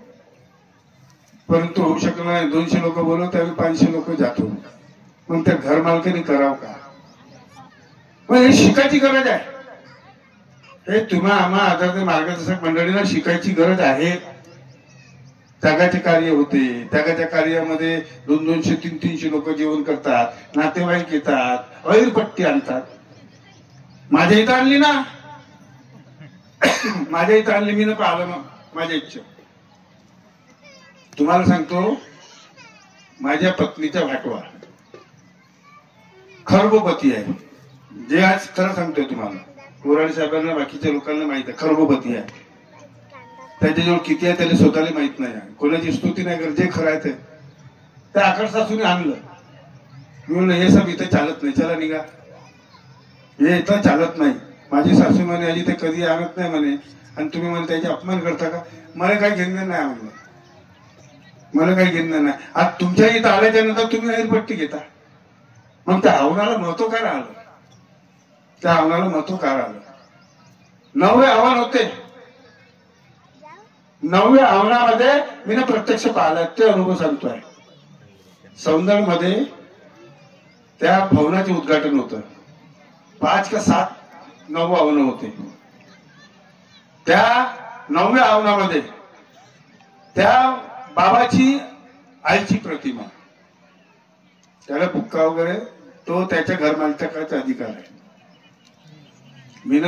परंतु होऊ शकलं नाही. 200 लोक बोलवते, आम्ही 500 लोक जातो. मग त्या घर मालकांनी करावं का? मग हे शिकायची गरज आहे. हे तुम्हा आम्हा आदरणीय मार्गदर्शक मंडळीला शिकायची गरज आहे. त्यागाचे कार्य होते, त्यागाच्या कार्यामध्ये 200-200, 300 लोक जेवण करतात, नातेवाईक येतात, ऐरपट्टी आणतात. माझ्या इथं आणली ना, माझ्या इथं आणली, मी नको आलं, मग माझ्या इच्छा. तुम्हाला सांगतो, माझ्या पत्नीचा भाटवा खरगोपती आहे. जे आज खरं सांगतोय तुम्हाला, कोराडे साहेबांना बाकीच्या लोकांना माहित आहे, खरगोपती आहे. त्याच्याजवळ किती आहे त्याला स्वतःला माहित नाही. कोणाची स्तुती नाही करत, जे खरं आहे ते. त्या आकड सासूने आणलं. मी म्हणलं हे सब इथं चालत नाही, चला निघा, हे इथं चालत नाही. माझी सासू म्हणे आजी ते कधी आणत नाही म्हणे, आणि तुम्ही मला त्याचे अपमान करता का? मला काही घेणं नाही म्हणलं, मला काही घेणं नाही. आज तुमच्या इथं आल्याच्या नंतर तुम्ही ऐरपट्टी घेता. मग त्या आव्हानाला महत्व काय राहिलं? त्या आव्हानाला महत्व काय राहिलं? 9वे आव्हान होते. 9व्या आव्हानामध्ये मी ना प्रत्यक्ष पाहिलं, ते अनुभव सांगतोय. सौंदर्य मध्ये त्या भवनाचे उद्घाटन होतं. 5 का 7 9 आव्हानं होते. त्या 9व्या आव्हानामध्ये त्या बाबाची आईची प्रतिमा, त्याला बुक्का वगैरे तो त्याच्या घरमालकाचा अधिकार आहे. मीन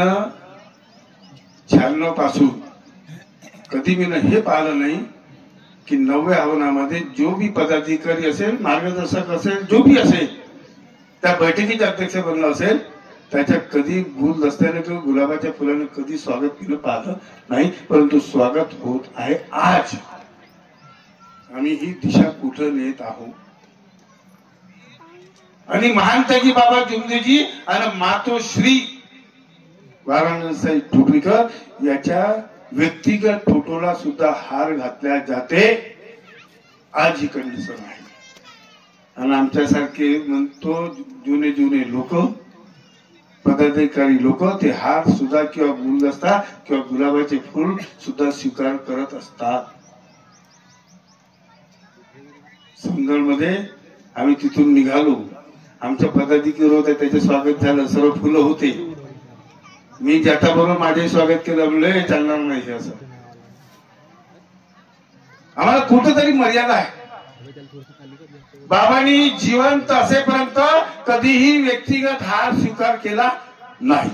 96 पासून कधी मीन हे पाहिलं नाही की 9व्या आव्हानामध्ये जो भी पदाधिकारी असेल, मार्गदर्शक असेल, जो भी असेल, त्या बैठकीचे अध्यक्ष बनला असेल, त्याच्या कधी गुलदस्त्याने किंवा गुलाबाच्या फुलाने कधी स्वागत केलं पाहिलं नाही. परंतु स्वागत होत आहे आज. आम्ही ही दिशा कुठं नेत आहोत. आणि महानताजी बाबा जुमदेजी आणि मातोश्री वाराणसी टोपलीकर याच्या व्यक्तिगत फोटोला सुद्धा हार घातल्या जाते. आज ही कंडिशन आहे. आणि आमच्यासारखे म्हणतो जुने लोक, पदाधिकारी लोक, ते हार सुद्धा किंवा गुलदस्ता किंवा गुलाबाचे फुल सुद्धा स्वीकार करत असतात. संगळमध्ये आम्ही तिथून निघालो. आमच्या पदाधिकारी होते, त्याचे स्वागत झालं, सर्व फुलं होते. मी जाताबरोबर माझे स्वागत केलं. म्हणलं चालणार नाही असं. आम्हाला कुठंतरी मर्यादा आहे. बाबांनी जिवंत असेपर्यंत कधीही व्यक्तिगत हार स्वीकार केला नाही.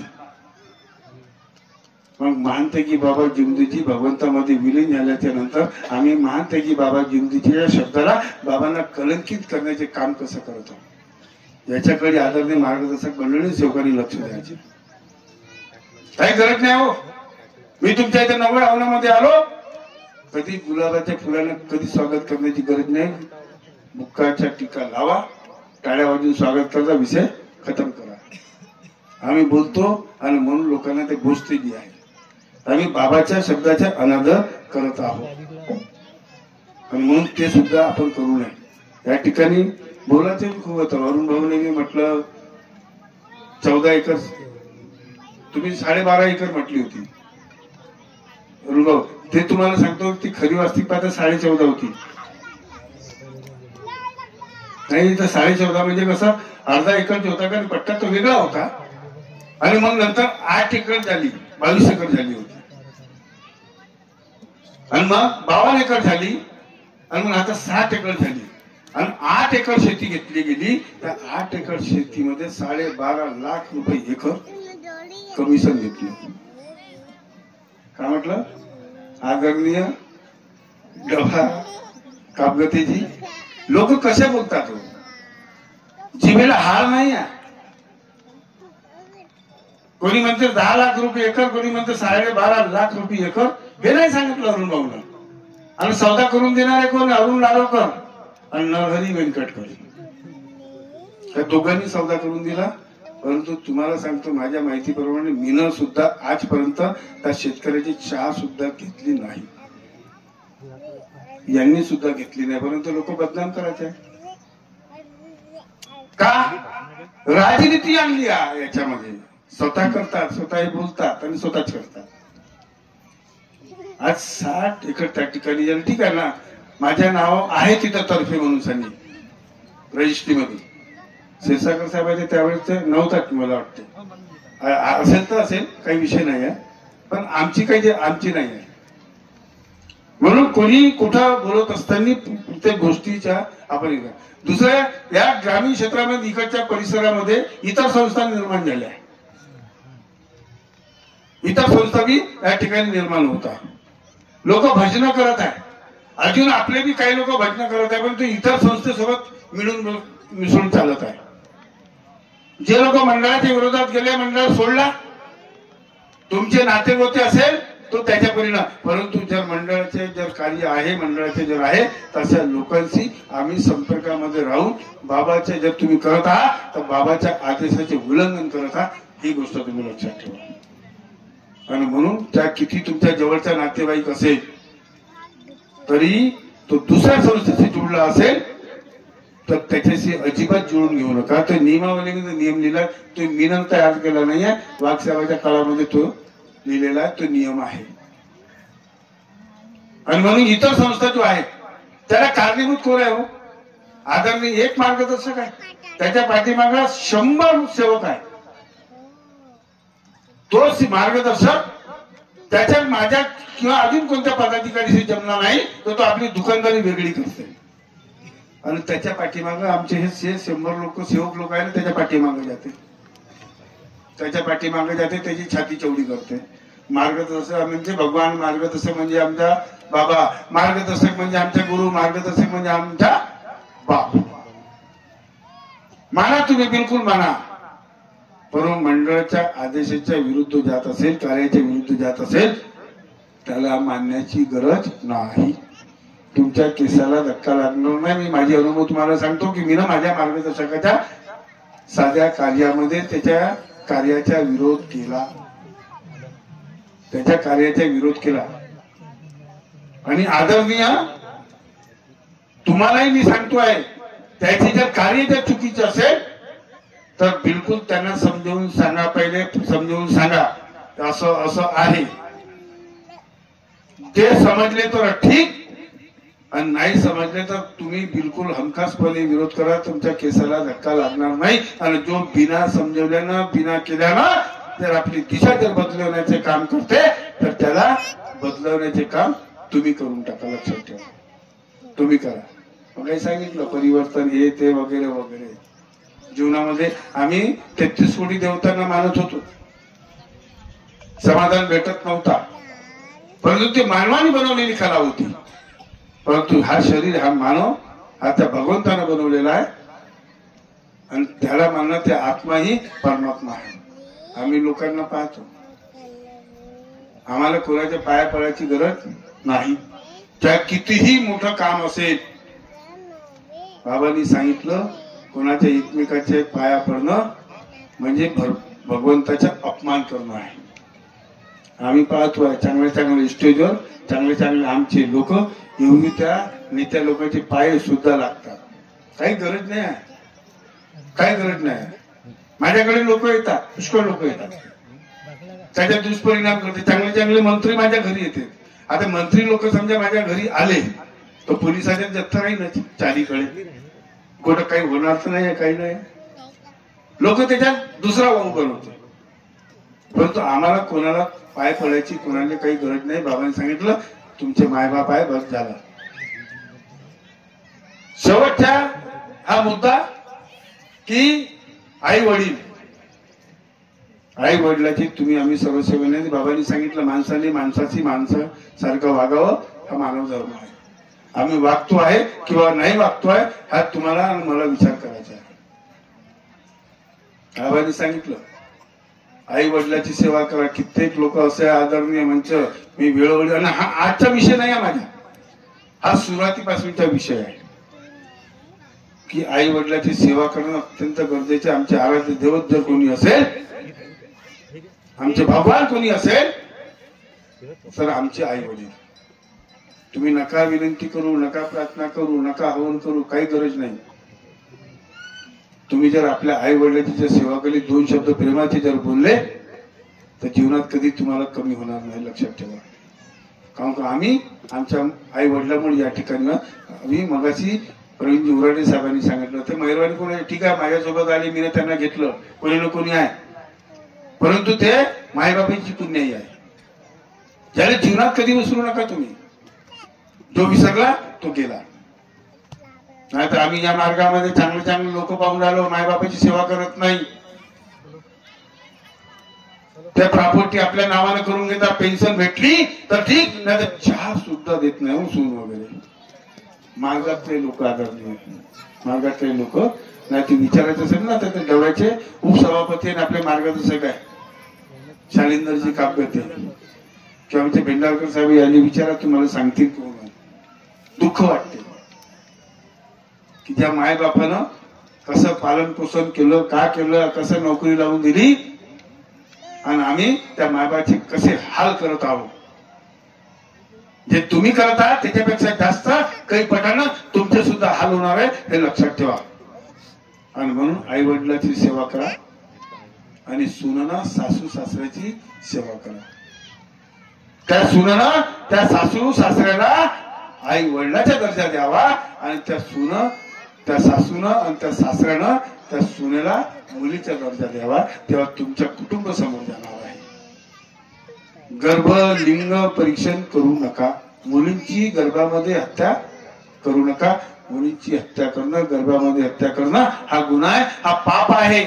मग महानतेगी बाबा जिमदीजी भगवंतामध्ये विलीन झाल्याच्या नंतर आम्ही महानतेगी बाबा जिमदीजी या शब्दाला बाबांना कलंकित करण्याचे काम कसं करत आहोत याच्याकडे आदरणीय मार्गदर्शक मंडळी सेवकांनी लक्ष द्यायचे. काही गरज नाही हो. मी तुमच्या इथे 9व्या आव्हानामध्ये आलो, कधी गुलाबाच्या फुलाने कधी स्वागत करण्याची गरज नाही. बुक्काच्या टीका लावा, टाळ्या वाजून स्वागत करता, विषय खतम करा. आम्ही बोलतो आणि म्हणून लोकांना ते गोष्टी जी आहे. आम्ही बाबाच्या शब्दाचा अनादर करत आहोत आणि म्हणून ते सुद्धा आपण करू नये. या ठिकाणी बोलायचं खूप होतं. अरुण भाऊने मी म्हटलं 14 एकर, तुम्ही 12.5 एकर म्हटली होती. अरुण भाऊ, ते तुम्हाला सांगतो ती खरी वास्तविक पाहता 14.5 होती. नाही तर 14.5 म्हणजे कसं अर्धा एकर होता का पट्टा तो वेगळा होता. आणि मग नंतर 8 एकर झाली, 22 एकर झाली होती. आणि मग 52 एकर झाली. आणि मग आता 7 एकर झाली. आणि 8 एकर शेती घेतली गेली. त्या 8 एकर शेतीमध्ये 12.5 लाख रुपये एकर कमिशन घेतलं. काय म्हटलं? आदरणीय डभा कापगतेजी, लोक कसे बोलतात हो? जिभेला हार नाही आहे. कोणी म्हणते 10 लाख रुपये एकर, कोणी म्हणते 12.5 लाख रुपये एकर. हे नाही सांगितलं अरुण भाऊनं. आणि सौदा करून देणारे कोण? अरुण लालवकर आणि नरहरी व्यंकटकर. त्या दोघांनी सौदा करून दिला. परंतु तुम्हाला सांगतो, माझ्या माहितीप्रमाणे मीनं सुद्धा आजपर्यंत त्या शेतकऱ्याची चहा सुद्धा घेतली नाही. यांनी सुद्धा घेतली नाही. परंतु लोक बदनाम करायचे का? राजनीती आणली याच्यामध्ये. स्वतः करतात, स्वतः बोलतात आणि स्वतःच करतात. आज 60 एकर त्या ठिकाणी झालं. ठीक आहे ना, माझ्या नाव आहे तिथं तर्फे म्हणून सांगी रजिस्ट्रीमध्ये. क्षीरसागर साहेबांचे त्यावेळेस नव्हतात मला वाटते. असेल तर असेल, काही विषय नाही आहे. पण आमची आमची नाही आहे. म्हणून कोणी कुठं बोलत असताना प्रत्येक गोष्टीच्या आपण दुसऱ्या या ग्रामीण क्षेत्रामध्ये इकडच्या परिसरामध्ये इतर संस्था निर्माण झाल्या. इतर संस्था बी या ठिकाणी निर्माण होता. लोक भजन करत आहे. अजून आपले बी काही लोक भजन करत आहे. परंतु इतर संस्थेसोबत मिळून मिसळून चालत आहे. जे लोक मंडळाच्या विरोधात गेले, मंडळ सोडला, तुमचे नातेगोते असेल तो त्याच्या परिणाम. परंतु जर मंडळाचे जर कार्य आहे, मंडळाचे जर आहे, तशा लोकांशी आम्ही संपर्कामध्ये राहून बाबाचे जर तुम्ही करत आहात तर बाबाच्या आदेशाचे उल्लंघन करत आहात, ही गोष्ट तुम्ही लक्षात ठेवा. आणि म्हणून त्या किती तुमच्या जवळचा नातेवाईक असेल तरी तो दुसऱ्या संस्थेशी जुळला असेल तर त्याच्याशी अजिबात जुळून घेऊ नका. तो नियमावलीमध्ये नियम लिहिला, तो मीनं तयार केला नाहीये. वाघसाहेबाच्या काळामध्ये तो लिहिलेला तो नियम आहे. आणि म्हणून इतर संस्था जो आहे त्याला कारणीभूत कोण आहे हो? आदरणीय एक मार्गदर्शक आहे. त्याच्या पाठीमागे 100 सेवक आहे. तो मार्गदर्शक त्याच्या माझ्या किंवा अजून कोणत्या पदाधिकारीशी जमणार नाही, तर तो आपली दुकानदारी वेगळी करते. आणि त्याच्या पाठीमागे आमचे हे 100 लोक सेवक लोक आहे ना, त्याच्या पाठीमागे जाते, त्याच्या पाठीमागे जाते, त्याची छाती चौडी करते. मार्गदर्शक म्हणजे भगवान, मार्गदर्शक म्हणजे आमचा बाबा, मार्गदर्शक म्हणजे आमचा गुरु, मार्गदर्शक म्हणजे आमचा बाप. माना तुम्ही, बिलकुल माना. परंतु मंडळाच्या आदेशाच्या विरुद्ध जात असेल, कार्याच्या विरुद्ध जात असेल, त्याला मानण्याची गरज नाही. तुमच्या केसाला धक्का लागणार नाही. मी माझी अनुभव तुम्हाला सांगतो की मी ना माझ्या मार्गदर्शकाच्या साध्या कार्यामध्ये त्याच्या कार्याचा विरोध केला, त्याच्या कार्याचा विरोध केला. आणि आदरणीय तुम्हालाही मी सांगतोय, त्याचे जर कार्य जर चुकीचे असेल तर बिलकुल त्यांना समजावून सांगा, पहिले समजावून सांगा असं असं आहे. ते समजले तर ठीक, आणि नाही समजले तर तुम्ही बिलकुल हमखासपणे विरोध करा. तुमच्या केसाला धक्का लागणार नाही. आणि जो बिना समजवल्यानं, बिना केल्यानं जर आपली दिशा जर बदलवण्याचे काम करते, तर त्याला बदलवण्याचे काम तुम्ही करून टाका. लक्षात ठेवा, तुम्ही करा. मग काही सांगितलं परिवर्तन हे ते वगैरे वगैरे. जीवनामध्ये आम्ही 33 कोटी देवतांना मानत होतो, समाधान भेटत नव्हता, परंतु ती मानवाने बनवलेली कला होती. परंतु हा शरीर, हा मानव, हा त्या भगवंतानं बनवलेला आहे, आणि त्याला मानणं ते आत्मा ही परमात्मा आहे. आम्ही लोकांना पाहतो, आम्हाला कोणाच्या पाया पडायची गरज नाही. त्या कितीही मोठं काम असेल, बाबांनी सांगितलं कोणाच्या एकमेकाच्या पाया पडणं म्हणजे भगवंताचा अपमान करणं आहे. आम्ही पाहतोय चांगल्या चांगल्या स्टेजवर चांगले चांगले आमचे लोक येऊन त्या नेत्या लोकांचे पाय सुद्धा लागतात. काही गरज नाही आहे, काही गरज नाही. माझ्याकडे लोक येतात, पुष्कळ लोक येतात, त्याचा दुष्परिणाम करते. चांगले चांगले मंत्री माझ्या घरी येते. आता मंत्री लोक समजा माझ्या घरी आले तर पोलिसांच्या जत्था राहील ना चारीकडे, कुठं काही होणार तर नाही, काही नाही. लोक त्याच्यात दुसरा वाहू बनवते. परंतु आम्हाला कोणाला पाय पडायची कोणाला काही गरज नाही. बाबांनी सांगितलं तुमचे मायबाप आहे, बस झाला. शेवटचा हा मुद्दा की आई वडील, आई वडिलाची तुम्ही आम्ही सर्वसेवेने, बाबांनी सांगितलं माणसाने माणसाची माणसासारखं वागावं, हा मानव धर्म आहे. आम्ही वागतो आहे किंवा नाही वागतोय हा तुम्हाला आणि मला विचार करायचा आहे. बाबांनी सांगितलं आई वडिलाची सेवा करा. कित्येक लोक असे आदरणीय मंच मी वेळोवेळी, आणि हा आजचा विषय नाही आहे माझा, हा सुरुवातीपासूनचा विषय आहे की आई वडिलाची सेवा करणं अत्यंत गरजेचे. आमचे आराध्य देवत जर कोणी असेल, आमचे भगवान कोणी असेल, तर आमचे आई वडील. तुम्ही नका विनंती करू, नका प्रार्थना करू, नका हवन करू, काही गरज नाही. तुम्ही जर आपल्या आई वडिलांची जर सेवा केली, 2 शब्द प्रेमाचे जर बोलले, तर जीवनात कधी तुम्हाला कमी होणार नाही. लक्षात ठेवा. कारण का आम्ही आमच्या आई वडिलांमुळे या ठिकाणी, आम्ही मगाशी प्रवीण उराडे साहेबांनी सांगितलं होतं, मेहरबानी कोणी ठीक आहे माझ्यासोबत आली, मी त्यांना घेतलं, कोणी ना कोणी आहे, परंतु ते मायबापांची पुण्याई आहे. ज्याला जीवनात कधी विसरू नका तुम्ही. जो विसरला तो गेला. नाहीतर आम्ही या मार्गामध्ये चांगले चांगले लोक पाहून राहिलो, मायबापाची सेवा करत नाही. त्या प्रॉपर्टी आपल्या नावाने करून घेतात. पेन्शन भेटली तर ठीक, नाही तर चहा सुद्धा देत नाही सून वगैरे. मार्गातले लोक आदरणीय, मार्गातले लोक नाही ते विचारायचं असेल ना तर ते डवळ्याचे उपसभापती आणि आपले मार्गदर्शक आहे शालिंदरजी कापते किंवा आमचे भेंडारकर साहेब यांनी विचारा, तुम्हाला सांगतील कोण. दुःख वाटते की त्या मायबापानं कसं पालन पोषण केलं, का केलं, कसं नोकरी लावून दिली, आणि आम्ही त्या मायबाचे कसे हाल करत आहोत. जे तुम्ही करत आहात त्याच्यापेक्षा जास्त काही पटानं तुमचे सुद्धा हाल होणार आहे, हे लक्षात ठेवा. आणि म्हणून आई वडिलांची सेवा करा आणि सुनना सासू सासऱ्याची सेवा करा. त्या सुनना त्या सासू सासऱ्याला आई वडिलाचा दर्जा द्यावा आणि त्या सुन त्या सासूनं आणि त्या सासऱ्यानं त्या सुनेला मुलीचा दर्जा द्यावा, तेव्हा तुमच्या कुटुंब समोर जाणार आहे. गर्भ लिंग परीक्षण करू नका. मुलींची गर्भामध्ये हत्या करू नका. मुलींची हत्या करणं, गर्भामध्ये हत्या करणं हा गुन्हा आहे, हा पाप आहे.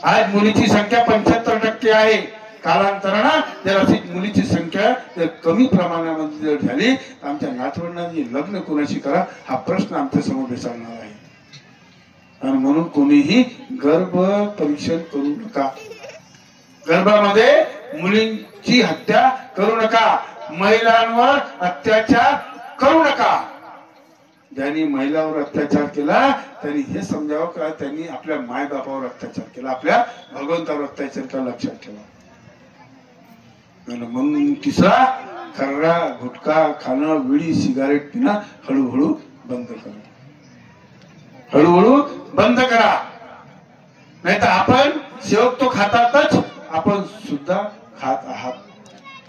आज मुलीची संख्या 75% आहे. कालांतरानं जर अशी मुलीची संख्या जर कमी प्रमाणामध्ये जर झाली, आमच्या नातवंडांनी लग्न कोणाशी करा हा प्रश्न आमच्या समोर विचारणार आहे. आणि म्हणून कोणीही गर्भ परीक्षण करू नका. गर्भामध्ये मुलींची हत्या करू नका. महिलांवर अत्याचार करू नका. ज्यांनी महिलांवर अत्याचार केला त्यांनी हे समजावं का त्यांनी आपल्या मायबापावर अत्याचार केला, आपल्या भगवंतावर अत्याचार केला, लक्षात ठेवा. मग तिसरा, खर्रा गुटखा खाणं, विडी सिगारेट पिणं हळूहळू बंद करा. हळूहळू बंद करा. नाही तर आपण सेवक तो खातातच, आपण सुद्धा खात आहात.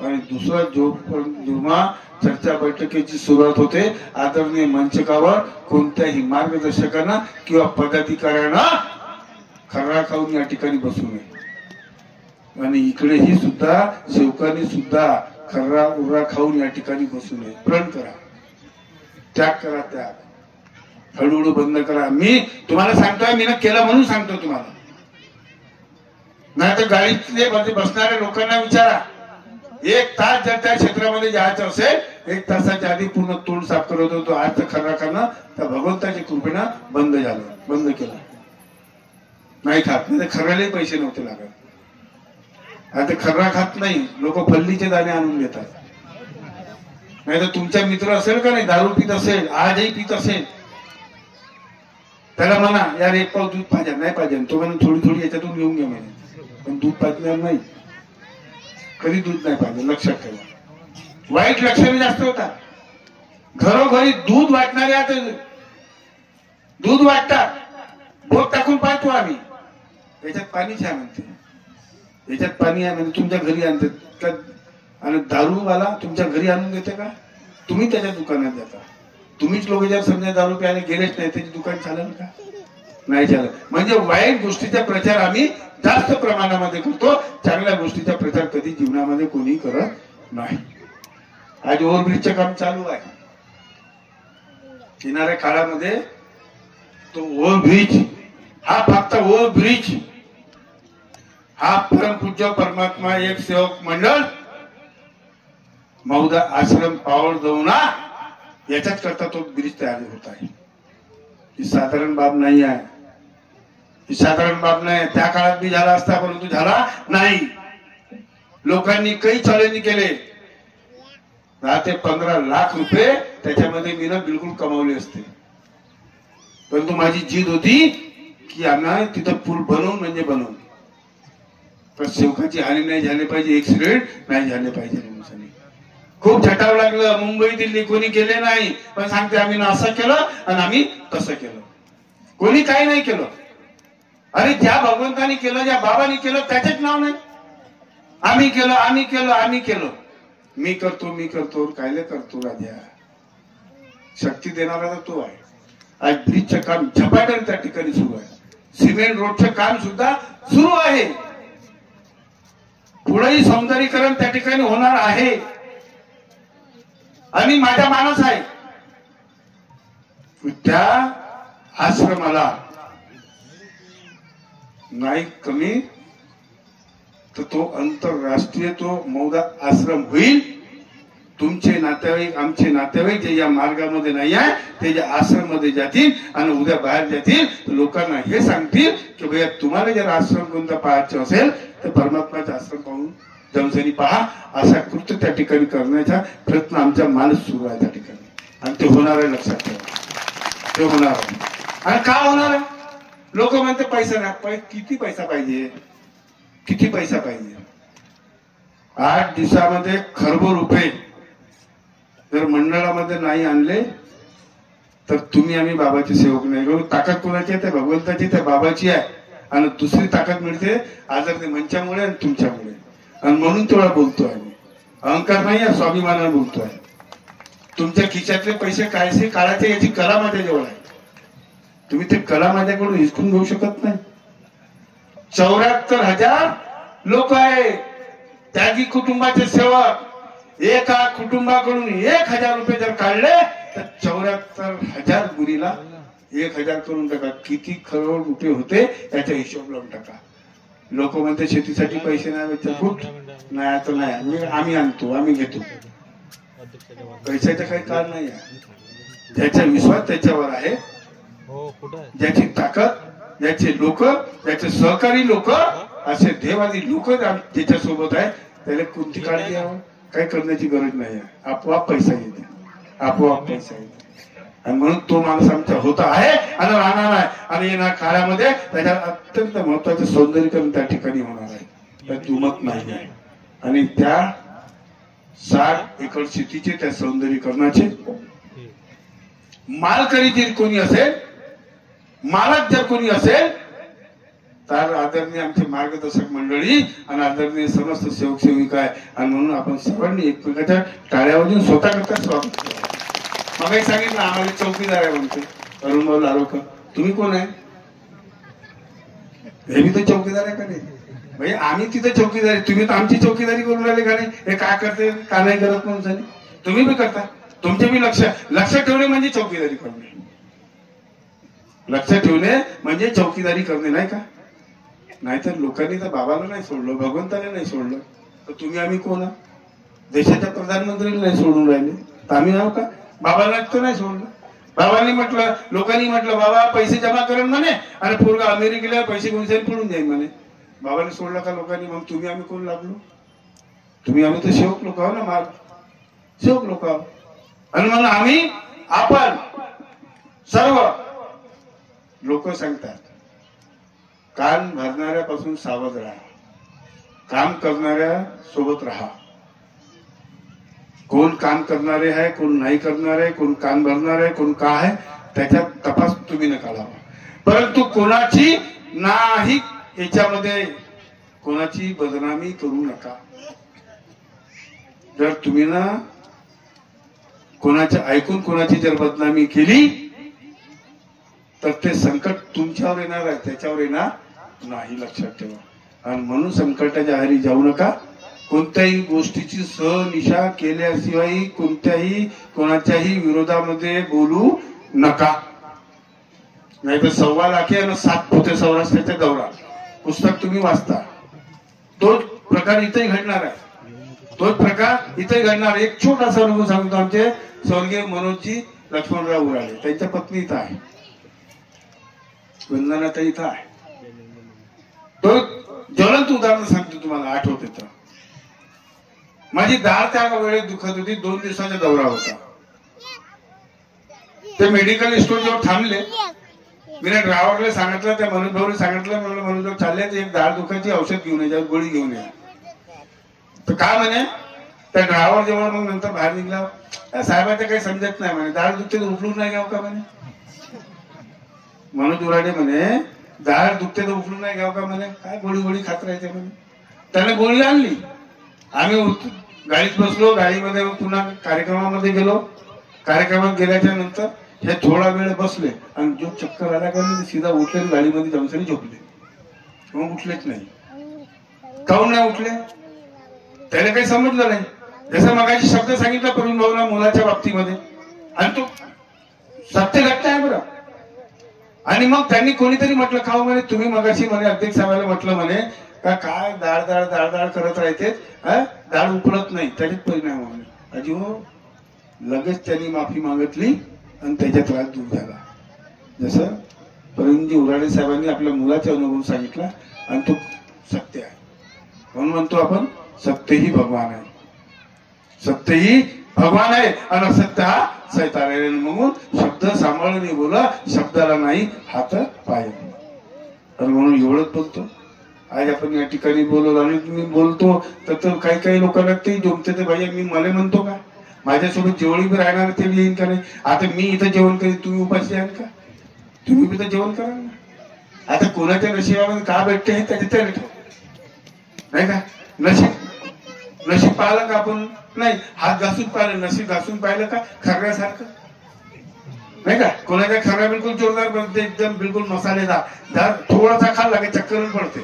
आणि दुसरा जेव्हा चर्चा बैठकीची सुरुवात होते, आदरणीय मंचकावर कोणत्याही मार्गदर्शकांना किंवा पदाधिकाऱ्यांना खर्रा खाऊन या ठिकाणी बसू नये. आणि इकडेही सुद्धा सेवकांनी सुद्धा खर्रा उर्रा खाऊन या ठिकाणी बसू नये. प्रण करा, त्याग करा, त्याग. हळूहळू बंद करा. मी तुम्हाला सांगतोय, मी केलं म्हणून सांगतो तुम्हाला. नाही तर गाडीतले बसणाऱ्या लोकांना विचारा. 1 तास जर त्या क्षेत्रामध्ये जायचं असेल, 1 तासाच्या आधी पूर्ण तोंड साफ करत होतो. आज तर खर्रा करणं त्या भगवंताच्या कृपेनं बंद झालं, बंद केलं. नाही खात, नाही तर खर्रालाही पैसे नव्हते लागत. आता खर्रा खात नाही, लोक फल्लीचे दाणे आणून देतात. नाही तर तुमचा मित्र असेल का नाही, दारू पित असेल, आजही पित असेल, त्याला म्हणा यार 1 पाव दूध पाहिजे. नाही पाहिजे तो म्हणून थोडी थोडी याच्यातून घेऊन घे म्हणे. पण दूध पाजणार नाही, कधी दूध नाही पाहिजे, लक्षात ठेवा. वाईट लक्षणे जास्त होतात. घरोघरी दूध वाटणारे आता दूध वाटतात. बोट टाकून पाहतो आम्ही, याच्यात पाणी छान म्हणते, याच्यात पाणी आहे म्हणजे तुमच्या घरी आणतात. आणि दारूवाला तुमच्या घरी आणून देते का? तुम्ही त्याच्या दुकानात जाता. तुम्हीच लोक जर समजा दारू प्यायला गेलेच नाही, त्याची दुकान चालेल का? नाही चालत. म्हणजे वाईट गोष्टीचा प्रचार आम्ही जास्त प्रमाणामध्ये करतो, चांगल्या गोष्टीचा प्रचार कधी जीवनामध्ये कोणी करत नाही. आज ओव्हरब्रिजचं काम चालू आहे. येणाऱ्या काळामध्ये तो ओव्हरब्रिज हा फक्त ओव्हरब्रिज हा परमपूज्य परमात्मा एक सेवक मंडळ मौदा आश्रम पावळ जाऊना याच्याच करता तो ब्रिज तयार होत आहे. ही साधारण बाब नाही आहे, ही साधारण बाब नाही. त्या काळात बी झाला असता, परंतु झाला नाही. लोकांनी काही चॅलेंज केले. 10 ते 15 लाख रुपये त्याच्यामध्ये मी बिलकुल कमावले असते. परंतु माझी जिद होती की आम्ही तिथं पूल बनवून म्हणजे बनवून, पण सेवकाची हानी नाही झाली पाहिजे, ऍक्सिडेंट नाही झाले पाहिजे. खूप झटावं लागलं. मुंबई दिल्ली कोणी केले नाही, पण सांगते आम्ही असं केलं आणि आम्ही तसं केलं. कोणी काही नाही केलं. अरे ज्या भगवंतानी केलं, ज्या बाबांनी केलं त्याचेच नाव नाही. आम्ही केलं, आम्ही केलं, आम्ही केलं. मी करतो, मी करतो, कायले करतो राजा. शक्ती देणारा तो आहे. आज ब्रिजचं काम झपाट्याने त्या ठिकाणी सुरू आहे. सिमेंट रोडचं काम सुद्धा सुरू आहे. पुढेही सौंदर्यीकरण त्या ठिकाणी होणार आहे. आणि माझा मानस आहे त्या आश्रमाला नाही कमी तर तो आंतरराष्ट्रीय तो मौदा आश्रम होईल. तुमचे नातेवाईक, आमचे नातेवाईक जे या मार्गामध्ये नाही आहे ते ज्या आश्रम मध्ये जातील आणि उद्या बाहेर जातील तर लोकांना हे सांगतील की भैया तुम्हाला जर आश्रम कोणता पाहायचं असेल तर परमात्माचा आश्रम पाहून जमसनी पहा. असा कृत्य त्या ठिकाणी करण्याचा प्रयत्न आमचा मानस सुरू आहे त्या ठिकाणी. आणि ते होणार आहे, लक्षात ठेवा. ते होणार आहे. आणि का होणार आहे? लोक म्हणते पैसा नाही. किती पैसा पाहिजे? किती पैसा पाहिजे? 8 दिवसामध्ये खरबो रुपये जर मंडळामध्ये नाही आणले तर तुम्ही आम्ही बाबाचे सेवक नाही. ताकद कोणाची आहे? त्या भगवंताची, त्या बाबाची आहे. आणि दुसरी ताकद मिळते आदरणीय मंचामुळे आणि तुमच्यामुळे. आणि म्हणून तेवढा बोलतो आहे. अहंकार नाही आहे, स्वाभिमानाने बोलतो आहे. तुमच्या खिशातले पैसे कायसे काढायचे याची कला माझ्या जवळ आहे. तुम्ही ते कला माझ्याकडून हिसकून घेऊ शकत नाही. 74,000 लोक आहे त्यागी कुटुंबाचे सेवक. एका कुटुंबाकडून 1,000 रुपये जर काढले तर 74,000 गुरीला 1,000 करून टाका. किती करोड रुपये होते याचा हिशोब लावून टाका. लोक म्हणते शेतीसाठी पैसे नाही कुठ नाही. आता नाही आम्ही आणतो आम्ही घेतो. पैशाचं काही कारण नाही आहे. ज्याचा विश्वास त्याच्यावर आहे, ज्याची ताकद, ज्याचे लोक, ज्याचे सहकारी लोक, असे देवादी लोक ज्याच्या सोबत आहे त्याला कोणती काळजी घ्यावं काही करण्याची गरज नाही आहे. आपोआप पैसा येते, आपोआप पैसा येते. आणि म्हणून तो माणूस आमचा होता आहे आणि राहणार आहे. आणि येणार काळामध्ये त्याच्या अत्यंत महत्वाचं सौंदर्यीकरण त्या ठिकाणी होणार आहे. त्यात दुमत नाही आहे. आणि त्या 60 एकर शेतीचे त्या सौंदर्यीकरणाचे मालकरी जर कोणी असेल, मालक जर कोणी असेल तर आदरणीय आमचे मार्गदर्शक मंडळी आणि आदरणीय समस्त सेवक सेविका आहे. आणि म्हणून आपण सर्वांनी एकमेकाच्या टाळ्या वाजून स्वतः करता स्वागत करा. मग सांगितलं आम्हाला चौकीदार आहे म्हणते अरुण भाऊ लारोकर. तुम्ही कोण आहे? हे बी तर चौकीदार आहे का नाही? भाई आम्ही तिथे चौकीदारी, तुम्ही तर आमची चौकीदारी करून राहिले का नाही? हे काय करते का नाही करत म्हणून तुम्ही बी करता. तुमचे बी लक्ष ठेवणे म्हणजे चौकीदारी करणे. लक्ष ठेवणे म्हणजे चौकीदारी करणे नाही का? नाहीतर लोकांनी तर बाबाला नाही सोडलं, भगवंताला नाही सोडलं, तर तुम्ही आम्ही कोण आहोत? देशाच्या प्रधानमंत्रीला नाही सोडून राहिले तर आम्ही आहो का? बाबाला तर नाही सोडलं. बाबांनी म्हटलं, लोकांनी म्हटलं बाबा पैसे जमा करण म्हणे आणि पोरगा अमेरिकेला पैसे घेऊन जाईल पडून जाईल म्हणे. बाबाने सोडलं का लोकांनी? मग तुम्ही आम्ही कोण लागलो? तुम्ही आम्ही तर सेवक लोक आहो ना, माग सेवक लोक आहो. आणि म्हणून आम्ही आपण सर्व लोक सांगतात कान भरणाऱ्यापासून सावध राहा, काम करणाऱ्या सोबत राहा. कोण काम करणारे आहे, कोण नाही करणारे, कोण कान भरणार आहे, कोण का आहे त्याच्यात तपास तुम्ही न काढावा. परंतु कोणाची नाही याच्यामध्ये कोणाची बदनामी करू नका. जर तुम्ही ना कोणाच्या ऐकून कोणाची जर बदनामी केली तर ते संकट तुमच्यावर येणार आहे, त्याच्यावर येणार नाही, लक्षात ठेवा. आणि म्हणून संकटाच्या आहारी जाऊ नका. कोणत्याही गोष्टीची सहनिशा केल्याशिवाय कोणत्याही कोणाच्याही विरोधामध्ये बोलू नका. नाही तर 1.25 लाख आणि 7 पोते सौराष्ट्राच्या दौरा पुस्तक तुम्ही वाचता. तोच प्रकार इथेही घडणार आहे, तोच प्रकार इथे घडणार. एक छोटासा अनुभव सांगतो. आमचे स्वर्गीय मनोजजी लक्ष्मणराव उराळे, त्यांच्या पत्नी इथं आहे, वंदनाता इथं आहे. तो ज्वलंत उदाहरण सांगतो तुम्हाला, आठवते तर. माझी दाढ त्या वेळेत दुखत होती, 2 दिवसाचा दौरा होता. ते मेडिकल स्टोर जेव्हा थांबले, मी ड्रायव्हरला सांगितलं, त्या मनोज भाऊने सांगितलं, म्हणलं मनोज भाऊ चालले तर एक दाढ दुखायची औषध घेऊन या, गोळी घेऊन या. तर काय म्हणे त्या ड्रायव्हर जेव्हा मग नंतर बाहेर निघला, साहेबाचं काही समजत नाही म्हणे, दाढ दुखते तर उचलून नाही घ्यावं का म्हणे. मनोज उराडे म्हणे दाढ दुखते तर उचलून नाही घ्यावं का म्हणे, काय गोळी गोळी खात राहायचे म्हणे. त्याने गोळी आणली, आम्ही गाडीत बसलो, गाडीमध्ये पुन्हा कार्यक्रमामध्ये गेलो. कार्यक्रमात गेल्याच्या नंतर हे थोडा वेळ बसले आणि जो चक्कर आला का सीधा उठले, गाडीमध्ये जाऊन सरी झोपले. मग उठलेच नाही. काऊन नाही उठले? त्याला काही समजलं नाही. जसं मगाशी शब्द सांगितला प्रवीण भाऊला मुलाच्या बाबतीमध्ये, आणि तो सत्य घटना आहे बरं. आणि मग त्यांनी कोणीतरी म्हटलं खाऊ म्हणे, तुम्ही मगाशी म्हणे अध्यक्ष साहेबाला म्हटलं म्हणे का काय दाळ दाळ दाळ दाळ करत राहते, दाळ उपलत नाही, त्याच्यात परिणाम म्हणे. अजी हो, लगेच त्यांनी माफी मागितली आणि त्याचा त्रास दूर झाला. जसं प्रवीणजी उराडे साहेबांनी आपल्या मुलाचा अनुभव सांगितला आणि तो सत्य आहे. म्हणून म्हणतो आपण सत्य ही भगवान आहे, सत्य ही भगवान आहे आणि असत्य हा सैतान आहे. म्हणून शब्द सांभाळून बोला, शब्दाला नाही हात पाय. आणि म्हणून एवढंच बोलतो. आज आपण या ठिकाणी बोललो आणि मी बोलतो तर काही काही लोकांना ते जमते ते भाई मी मला म्हणतो का, माझ्यासोबत जेवढी बी राहणार ते येईन का नाही. आता मी इथं जेवण करेन, तुम्ही उपाशी आहात का? तुम्ही बी तर जेवण करा ना. आता कोणाच्या नशिबामध्ये का भेटते हे त्याच्या त्याने ठेव, नाही का. नशीब पाहिलं का आपण? नाही. हात घासून पाहिलं, नशीब घासून पाहिलं का खऱ्यासारखं. नाही का. कोणाच्या खाना बिलकुल जोरदार बनते, एकदम बिलकुल मसालेदार, थोडासा खाल्ला की चक्कर पडते.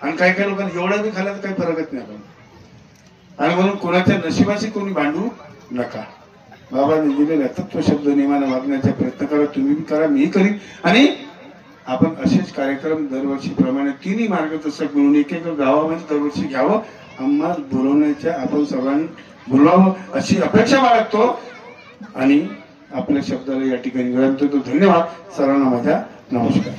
आणि काही काही लोकांना एवढं बी खाल्लं तर काही फरकच नाही आपण. आणि म्हणून कोणाच्या नशिबाशी कोणी भांडू नका. बाबांनी दिलेल्या तत्वशब्द नियमाने वागण्याचा प्रयत्न करा. तुम्ही बी करा, मीही करीन. आणि आपण असेच कार्यक्रम दरवर्षीप्रमाणे तिन्ही मार्गदर्शक मिळून एक एक गावामध्ये दरवर्षी घ्यावं. आम्हाला बोलवण्याच्या आपण सर्वांनी बोलवावं अशी अपेक्षा बाळगतो. आणि आपल्या शब्दाला या ठिकाणी विराम देतो. धन्यवाद. सर्वांना माझा नमस्कार.